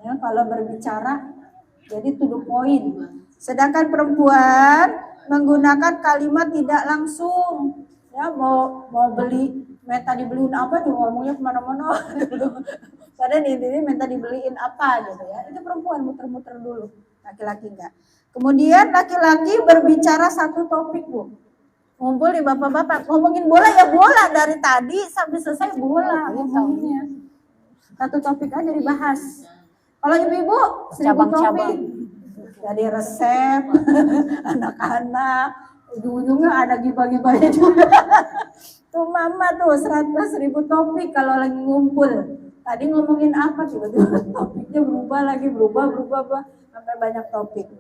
ya kalau berbicara jadi to the point. Sedangkan perempuan menggunakan kalimat tidak langsung. Ya mau beli, minta dibeliin apa juga ngomongnya kemana-mana dulu. Padahal ini minta dibeliin apa gitu ya. Itu perempuan muter-muter dulu, laki-laki enggak. Kemudian laki-laki berbicara satu topik bu. Ngumpul di bapak-bapak ngomongin bola ya bola dari tadi sampai selesai bola ngomongnya. Satu topik aja dibahas. Kalau ibu-ibu 1000 topik. Jadi resep, anak-anak, ujung-ujungnya ada gibah-gibahnya juga. Tuh mama tuh 100.000 topik kalau lagi ngumpul. Tadi ngomongin apa tiba-tiba topiknya berubah sampai banyak topik.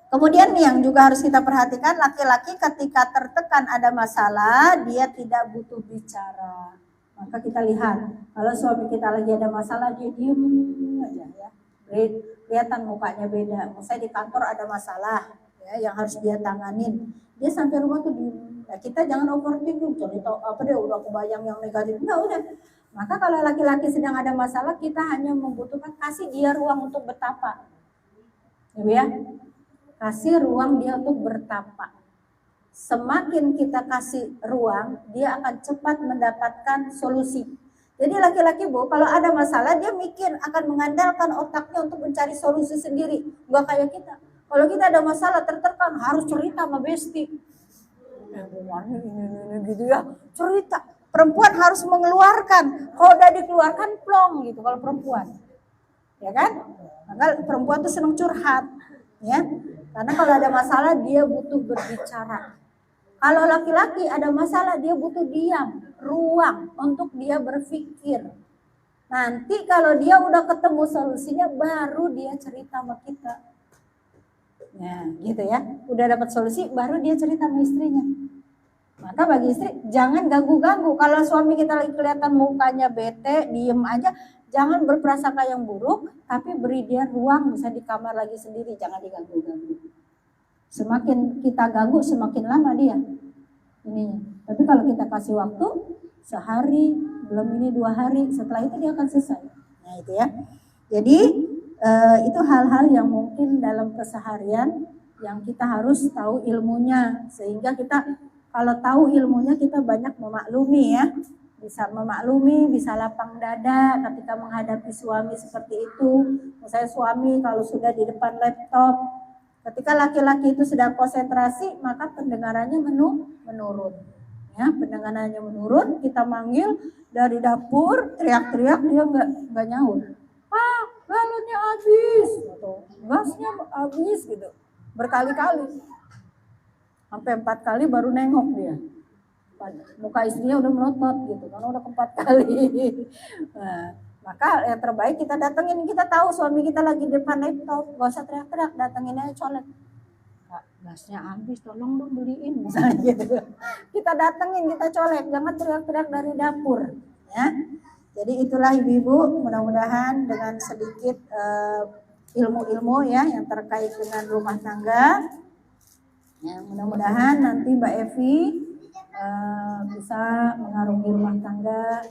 Kemudian nih yang juga harus kita perhatikan laki-laki ketika tertekan ada masalah dia tidak butuh bicara. Maka kita lihat kalau suami kita lagi ada masalah dia diem aja ya. Kelihatan mukanya beda. Misalnya di kantor ada masalah ya, yang harus dia tanganin. Dia sampai rumah tuh diem. Nah, kita jangan overthinking. Cerita apa dia udah kebayang yang negatif. Enggak udah. Maka kalau laki-laki sedang ada masalah kita hanya membutuhkan kasih dia ruang untuk bertapa. Ya, kasih ruang dia untuk bertapa. Semakin kita kasih ruang, dia akan cepat mendapatkan solusi. Jadi laki-laki bu, kalau ada masalah dia mikir akan mengandalkan otaknya untuk mencari solusi sendiri. Enggak kayak kita. Kalau kita ada masalah tertekan harus cerita sama besti. Ini gitu ya, cerita. Perempuan harus mengeluarkan. Kalau udah dikeluarkan plong gitu kalau perempuan. Ya kan? Maka perempuan tuh senang curhat, ya. Karena kalau ada masalah dia butuh berbicara. Kalau laki-laki ada masalah dia butuh diam, ruang untuk dia berpikir. Nanti kalau dia udah ketemu solusinya baru dia cerita sama kita. Nah, gitu ya. Udah dapat solusi baru dia cerita sama istrinya. Maka bagi istri jangan ganggu-ganggu. Kalau suami kita lagi kelihatan mukanya bete, diem aja, jangan berprasangka yang buruk, tapi beri dia ruang bisa di kamar lagi sendiri, jangan diganggu-ganggu. Semakin kita ganggu, semakin lama dia ininya. Tapi kalau kita kasih waktu sehari, belum ini 2 hari, setelah itu dia akan selesai. Nah itu ya. Jadi itu hal-hal yang mungkin dalam keseharian yang kita harus tahu ilmunya, sehingga kita kalau tahu ilmunya kita banyak memaklumi ya, bisa memaklumi, bisa lapang dada ketika menghadapi suami seperti itu. Misalnya suami kalau sudah di depan laptop, ketika laki-laki itu sedang konsentrasi, maka pendengarannya menurun. Ya, pendengarannya menurun, kita manggil dari dapur, teriak-teriak, dia nggak nyaut. Pak, galonnya habis, atau gasnya habis gitu, berkali-kali, sampai 4 kali baru nengok dia. Muka istrinya udah melotot gitu, karena udah ke-4 kali. Nah, maka yang terbaik kita datengin, kita tahu suami kita lagi di depan laptop, gak usah teriak-teriak, datengin aja colek. Kak, gasnya habis, tolong dong beliin misalnya gitu. Kita datengin, kita colek, jangan teriak-teriak dari dapur. Ya, jadi itulah ibu-ibu, mudah-mudahan dengan sedikit ilmu-ilmu ya yang terkait dengan rumah tangga, ya, mudah-mudahan nanti Mbak Evi bisa mengarungi rumah tangga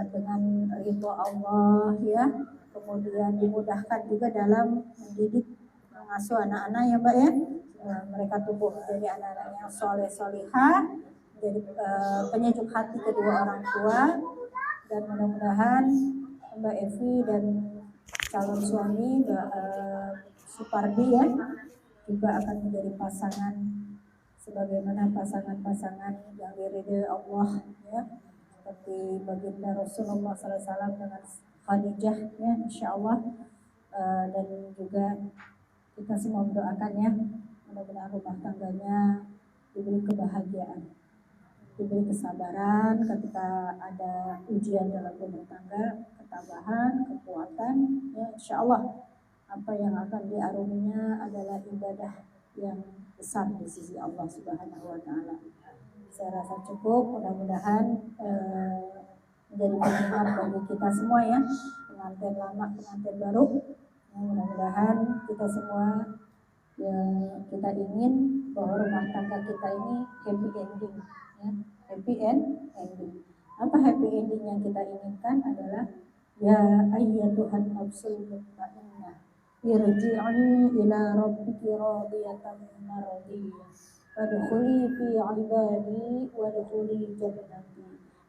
dengan ridho Allah ya, kemudian dimudahkan juga dalam mendidik mengasuh anak-anak ya Mbak ya, mereka tumbuh menjadi anak-anak yang soleh solihah, jadi penyejuk hati kedua orang tua, dan mudah-mudahan Mbak Evi dan calon suami Mbak Supardi ya juga akan menjadi pasangan sebagaimana pasangan-pasangan yang diridhoi Allah ya, seperti baginda Rasulullah SAW dengan Khadijah ya, insya Allah. Dan juga kita semua mendoakan ya, mudah-mudahan rumah tangganya diberi kebahagiaan, diberi kesabaran ketika ada ujian dalam rumah tangga, ketabahan, kekuatan ya, insya Allah apa yang akan diarunginya adalah ibadah yang besar di sisi Allah Subhanahu wa Ta'ala. Saya rasa cukup, mudah-mudahan menjadi pengingat bagi kita semua ya, pengantin lama, pengantin baru. Mudah-mudahan kita semua ya, kita ingin bahwa rumah tangga kita ini happy ending ya, happy ending. Apa happy ending yang kita inginkan adalah ya ayyatuhan nafsul mutmainnah irji'i ila rabbiki radiyatan mardiyah wadkhuli fi ibadi wadkhuli jannati.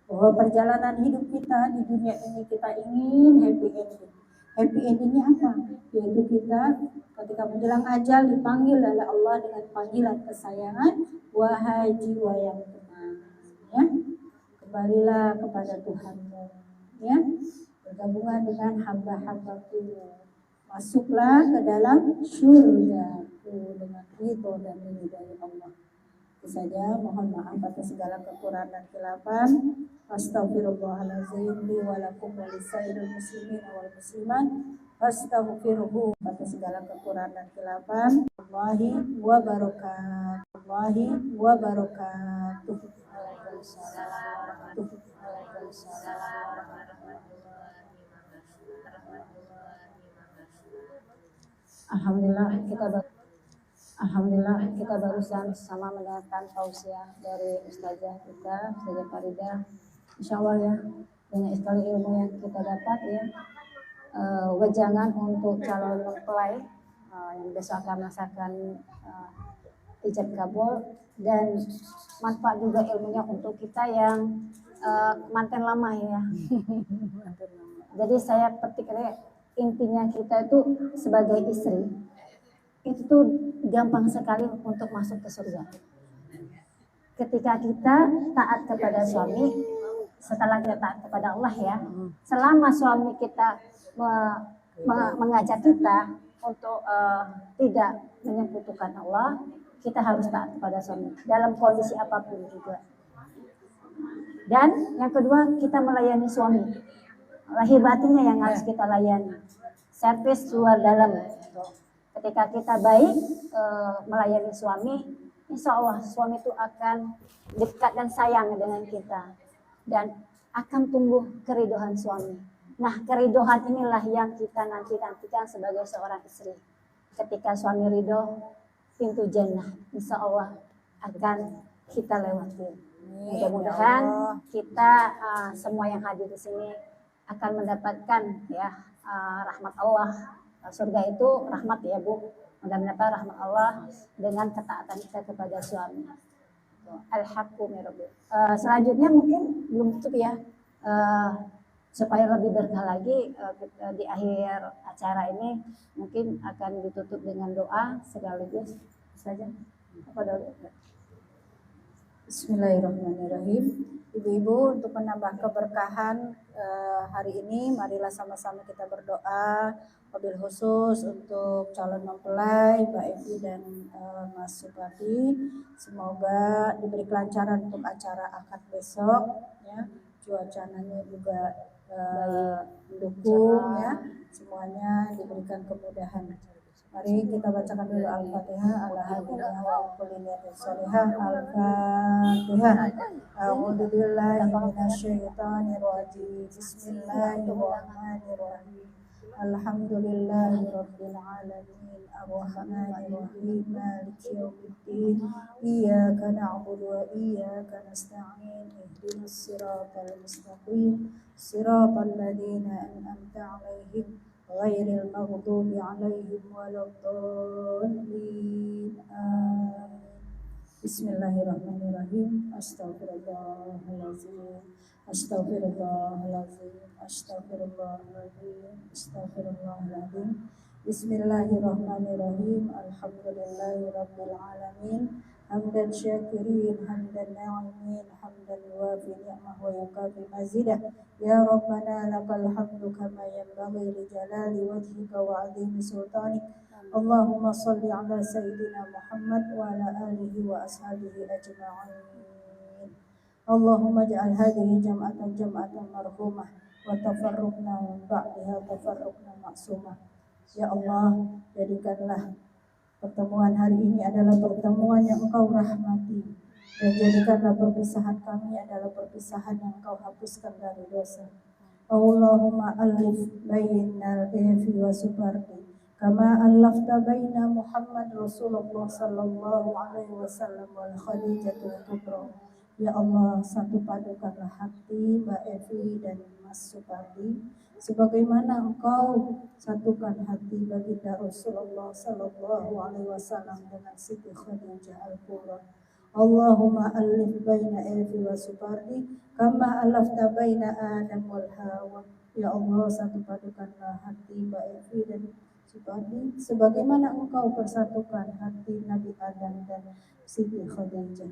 Bahwa perjalanan hidup kita di dunia ini kita ingin happy ending. Happy endingnya apa? Yaitu kita ketika menjelang ajal dipanggil oleh Allah dengan panggilan kesayangan, wahai jiwa yang tenang ya, kembalilah kepada Tuhanmu ya, bergabungan dengan hamba-hambaku, masuklah ke dalam surgaku dengan ridho dan ridho dari Allah. Itu saja, mohon maaf atas segala kekurangan dan kelapan. Astaghfirullahaladzim li wa lakum wa lisairil muslimin wal muslimat. Astaghfiruhu atas segala kekurangan dan kelapan. Allahi wa barakatuh. Allahi wa barakatuh. Alhamdulillah kita barusan sama mendengarkan tausiah dari Ustazah kita, Ustazah Faridah. Insya Allah ya, banyak sekali ilmu yang kita dapat ya. Wejangan untuk calon mempelai yang besok akan merasakan ijab kabul, dan manfaat juga ilmunya untuk kita yang manten lama ya. Jadi saya petik intinya kita itu sebagai istri itu tuh gampang sekali untuk masuk ke surga. Ketika kita taat kepada suami, setelah kita taat kepada Allah ya, selama suami kita mengajak kita untuk tidak menyekutukan Allah, kita harus taat kepada suami dalam kondisi apapun juga. Dan yang kedua, kita melayani suami, lahir batinnya yang harus kita layani, servis luar dalam. Ketika kita baik melayani suami, insya Allah suami itu akan dekat dan sayang dengan kita, dan akan tumbuh keriduhan suami. Nah, keriduhan inilah yang kita nantikan sebagai seorang istri. Ketika suami ridho, pintu jannah insya Allah akan kita lewati. Amin. Mudah-mudahan Ya Allah. kita semua yang hadir di sini akan mendapatkan ya rahmat Allah. Surga itu rahmat ya Bu. Mudah-mudahan rahmat Allah dengan ketaatan kita kepada suami. Al-haqqu min rabbil. Selanjutnya mungkin belum tutup ya. Supaya lebih berkah lagi di akhir acara ini mungkin akan ditutup dengan doa sekaligus saja. Apa doa? Bismillahirrahmanirrahim. Ibu-ibu, untuk menambah keberkahan hari ini, marilah sama-sama kita berdoa. Wabil khusus untuk calon mempelai Mbak Evi dan Mas Subadi, semoga diberi kelancaran untuk acara akad besok. Ya, cuacanya juga mendukung ya, semuanya diberikan kemudahan. Mari kita bacakan dulu Al-Fatihah. Alhamdulillah wa kulli niyatin shalihah. Al-Fatihah. A'udzu billahi minasyaitonir rajim. Bismillahirrahmanirrahim. Alhamdulillahi rabbil alamin. Ar-Rahmanir Rahim. Maliki yaumiddin. Iyyaka na'budu wa iyyaka nasta'in. Ihdinas siratal mustaqim. Siratal ladzina an'amta 'alaihim ghairil maghdubi 'alaihim waladdallin. Amin. Bismillahirrahmanirrahim. Astaghfirullahalazim. Astaghfirullahalazim. Astaghfirullahalazim. Astaghfirullahalazim. Bismillahirrahmanirrahim. Alhamdulillahirabbil alamin. Hamdan syakirin, hamdan na'imin, hamdan yuwafi ni'mah wa yukafi mazidah. Ya Rabbana lakal hamdu kama yanbaghi li jalali wajhika wa 'azimi sultanik. Allahumma salli ala sayyidina Muhammad wa ala alihi wa ashabihi ajma'in. Allahumma ja'al hadhihi jam'atan marhumah wa tafarruqna min ba'daha tafarruqna ma'sumah. Ya Allah, jadikanlah pertemuan hari ini adalah pertemuan yang Engkau rahmati, dan jadikanlah perpisahan kami adalah perpisahan yang Engkau hapuskan dari dosa. Allahumma alif bainal Evi wa Supardi kama alafta baina Muhammad Rasulullah sallallahu alaihi wasallam wal Khadijatul Kubra. Ya Allah, satu padukanlah hati Mbak Evi dan Mas Supardi sebagaimana Engkau satukan hati baginda Rasulullah sallallahu alaihi wasallam dengan Siti Khadijah Al-Kubra. Allahumma alif baina Evi wa Supardi kama alafta baina Adam wal Hawa. Ya Allah, satu padukanlah hati Mbak Evi dan Supardi sebagaimana Engkau persatukan hati Nabi Adam dan Siti Khadijah.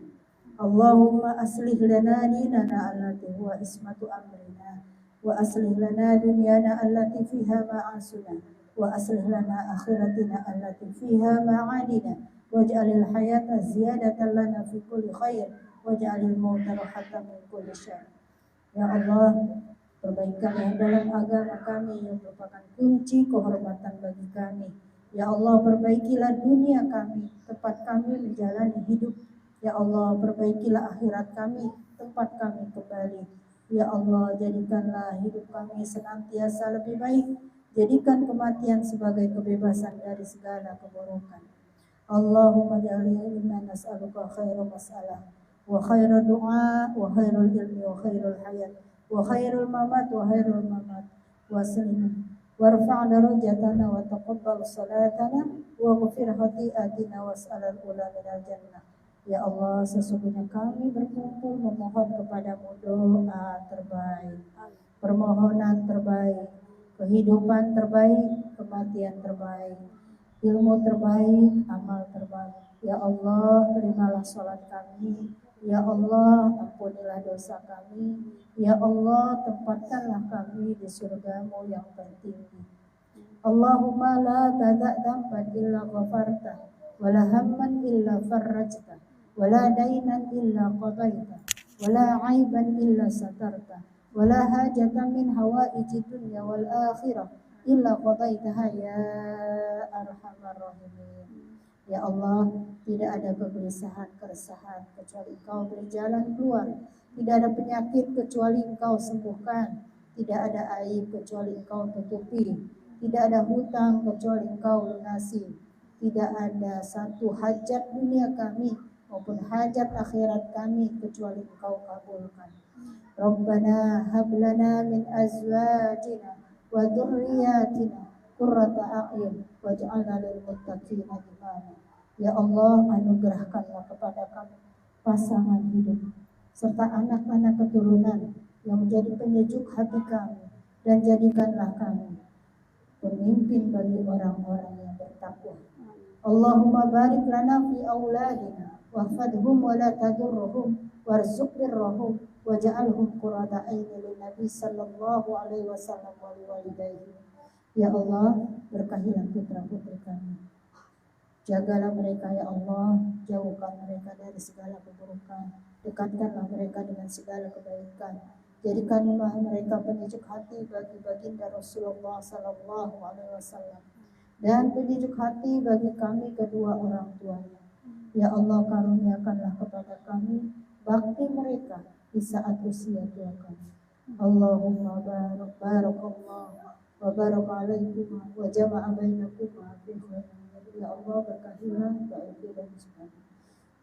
Allahumma aslih lana dinana allati huwa ismatu amrina wa aslih lana dunyana allati fiha ma'asuna wa aslih lana akhiratina allati fiha ma'adina waj'alil hayata ziyadatan lana fi kulli khair waj'alil mauta rahatan min kulli syarr. Ya Allah, perbaikanlah dalam agama kami yang merupakan kunci kehormatan bagi kami. Ya Allah, perbaikilah dunia kami, tempat kami menjalani hidup. Ya Allah, perbaikilah akhirat kami, tempat kami kembali. Ya Allah, jadikanlah hidup kami senantiasa lebih baik. Jadikan kematian sebagai kebebasan dari segala keburukan. Allahumma ja'alna nas'aluka khairal mas'alah wa khairal du'a wa khairul ilmi wa khairul hayat wa khairul mamat wa khairul mamat wa sallim warfa' darajatana wa taqabbal salatana wa ghfir khati'atina was'alal ula minal jannah. Ya Allah, sesungguhnya kami berkumpul memohon kepadamu doa terbaik, permohonan terbaik, kehidupan terbaik, kematian terbaik, ilmu terbaik, amal terbaik. Ya Allah, terimalah sholat kami. Ya Allah, ampunilah dosa kami. Ya Allah, tempatkanlah kami di surgamu yang tertinggi. Allahumma la tada' damban illa ghafarta, wa la hamman illa farrajta, wa la dainan illa qadaita, wa la aiban illa satarta, wa la hajatan min hawaiji dunya wal akhirah illa qadaitaha ya arhamar rahimin. Ya Allah, tidak ada kegelisahan, keresahan kecuali Engkau beri jalan keluar. Tidak ada penyakit kecuali Engkau sembuhkan. Tidak ada aib kecuali Engkau tutupi. Tidak ada hutang kecuali Engkau lunasi. tidak ada satu hajat dunia kami maupun hajat akhirat kami kecuali Engkau kabulkan. Rabbana hab lana min azwajina wa dzurriyyatina qurrata a'yun waj'alna lil muttaqina imama. Ya Allah, anugerahkanlah kepada kami pasangan hidup serta anak-anak keturunan yang menjadi penyejuk hati kami, dan jadikanlah kami pemimpin bagi orang-orang yang bertakwa. Allahumma barik lana fi auladina wahfadhum wa la tadurruhum warzuq birrahum waj'alhum qurrata aini lin nabi sallallahu alaihi wasallam wa liwalidayhi. Ya Allah, berkahilah putra-putri kami. Jagalah mereka ya Allah, jauhkan mereka dari segala keburukan, dekatkanlah mereka dengan segala kebaikan. Jadikanlah mereka penyejuk hati bagi baginda Rasulullah sallallahu alaihi wasallam dan penyejuk hati bagi kami kedua orang tuanya. Ya Allah, karuniakanlah kepada kami bakti mereka di saat usia tua kami. Allahumma barakallah wa barak alaikum wa jama'a bainakum fi khairin. Ya Allah, berkahilah baik dan sebagainya.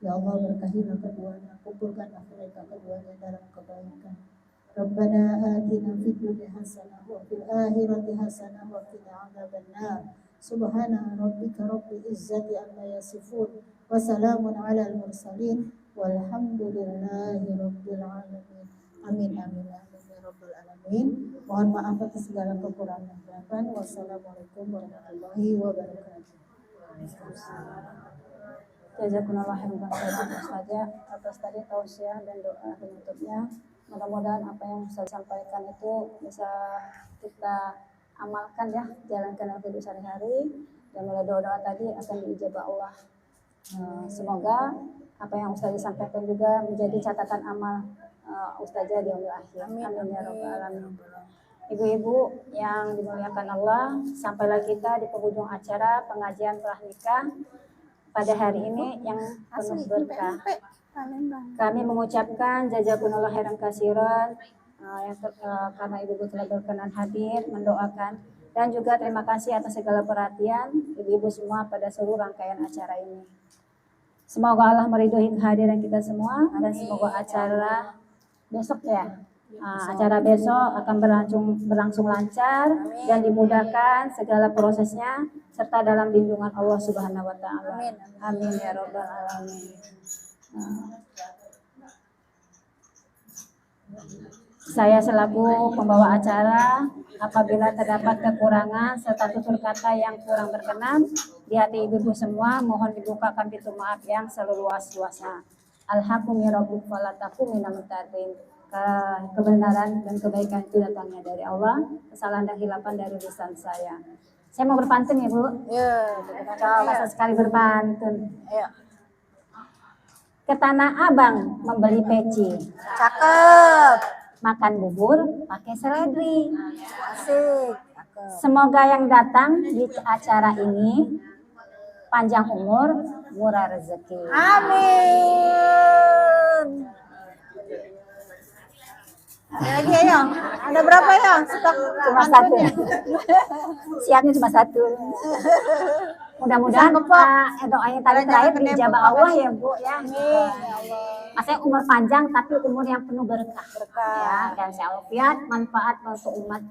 Ya Allah, berkahilah keduanya, kumpulkanlah mereka keduanya dalam kebaikan. Rabbana atina fid dunya hasanah wa fil akhirati hasanah wa qina adzabannar. Subhana rabbika rabbil izzati amma yasifun wa salamun alal mursalin walhamdulillahi rabbil alamin. Amin amin amin ya rabbal alamin. Mohon maaf atas segala kekurangan. Wassalamualaikum warahmatullahi wabarakatuh. Jazakumullah khairan Ustazah atas tadi tausiah dan doa penutupnya. Mudah-mudahan apa yang saya sampaikan itu bisa kita amalkan ya, jalankan dalam hidup sehari-hari, dan mulai doa-doa tadi akan diijabah Allah. Semoga apa yang Ustazah sampaikan juga menjadi catatan amal Ustazah di yaumil akhir. Amin ya rabbal alamin. Ibu-ibu yang dimuliakan Allah, sampailah kita di penghujung acara pengajian pranikah pada hari ini yang penuh berkah. Kami mengucapkan jazakumullah khairan katsiran karena ibu-ibu telah berkenan hadir mendoakan, dan juga terima kasih atas segala perhatian ibu-ibu semua pada seluruh rangkaian acara ini. Semoga Allah meridhoi kehadiran kita semua. Amin. Dan semoga acara besok acara besok akan berlangsung lancar. Amin. Dan dimudahkan segala prosesnya serta dalam lindungan Allah Subhanahu wa taala. Amin. Amin ya rabbal alamin. Saya selaku pembawa acara, apabila terdapat kekurangan serta tutur kata yang kurang berkenan di hati ibu-ibu semua, mohon dibukakan pintu maaf yang seluas-luasnya. Alhamdulillah wala takum minal mutarin. Kebenaran dan kebaikan itu datangnya dari Allah, kesalahan dan hilapan dari lisan saya. Saya mau berpantun ya Bu. Ya, Masa sekali berpantun. ya. Ke Tanah Abang membeli peci, Cakep. makan bubur pakai seledri. Asik. Cakep. Semoga yang datang di acara ini panjang umur, murah rezeki. Amin. Ada lagi ya? Ada berapa ya? Stok Cuma satu. Siapnya cuma satu. Mudah-mudahan doanya tadi terakhir dijabah Allah ya Bu ya. Maksudnya umur panjang tapi umur yang penuh berkah. Ya, dan sehat, manfaat untuk umat.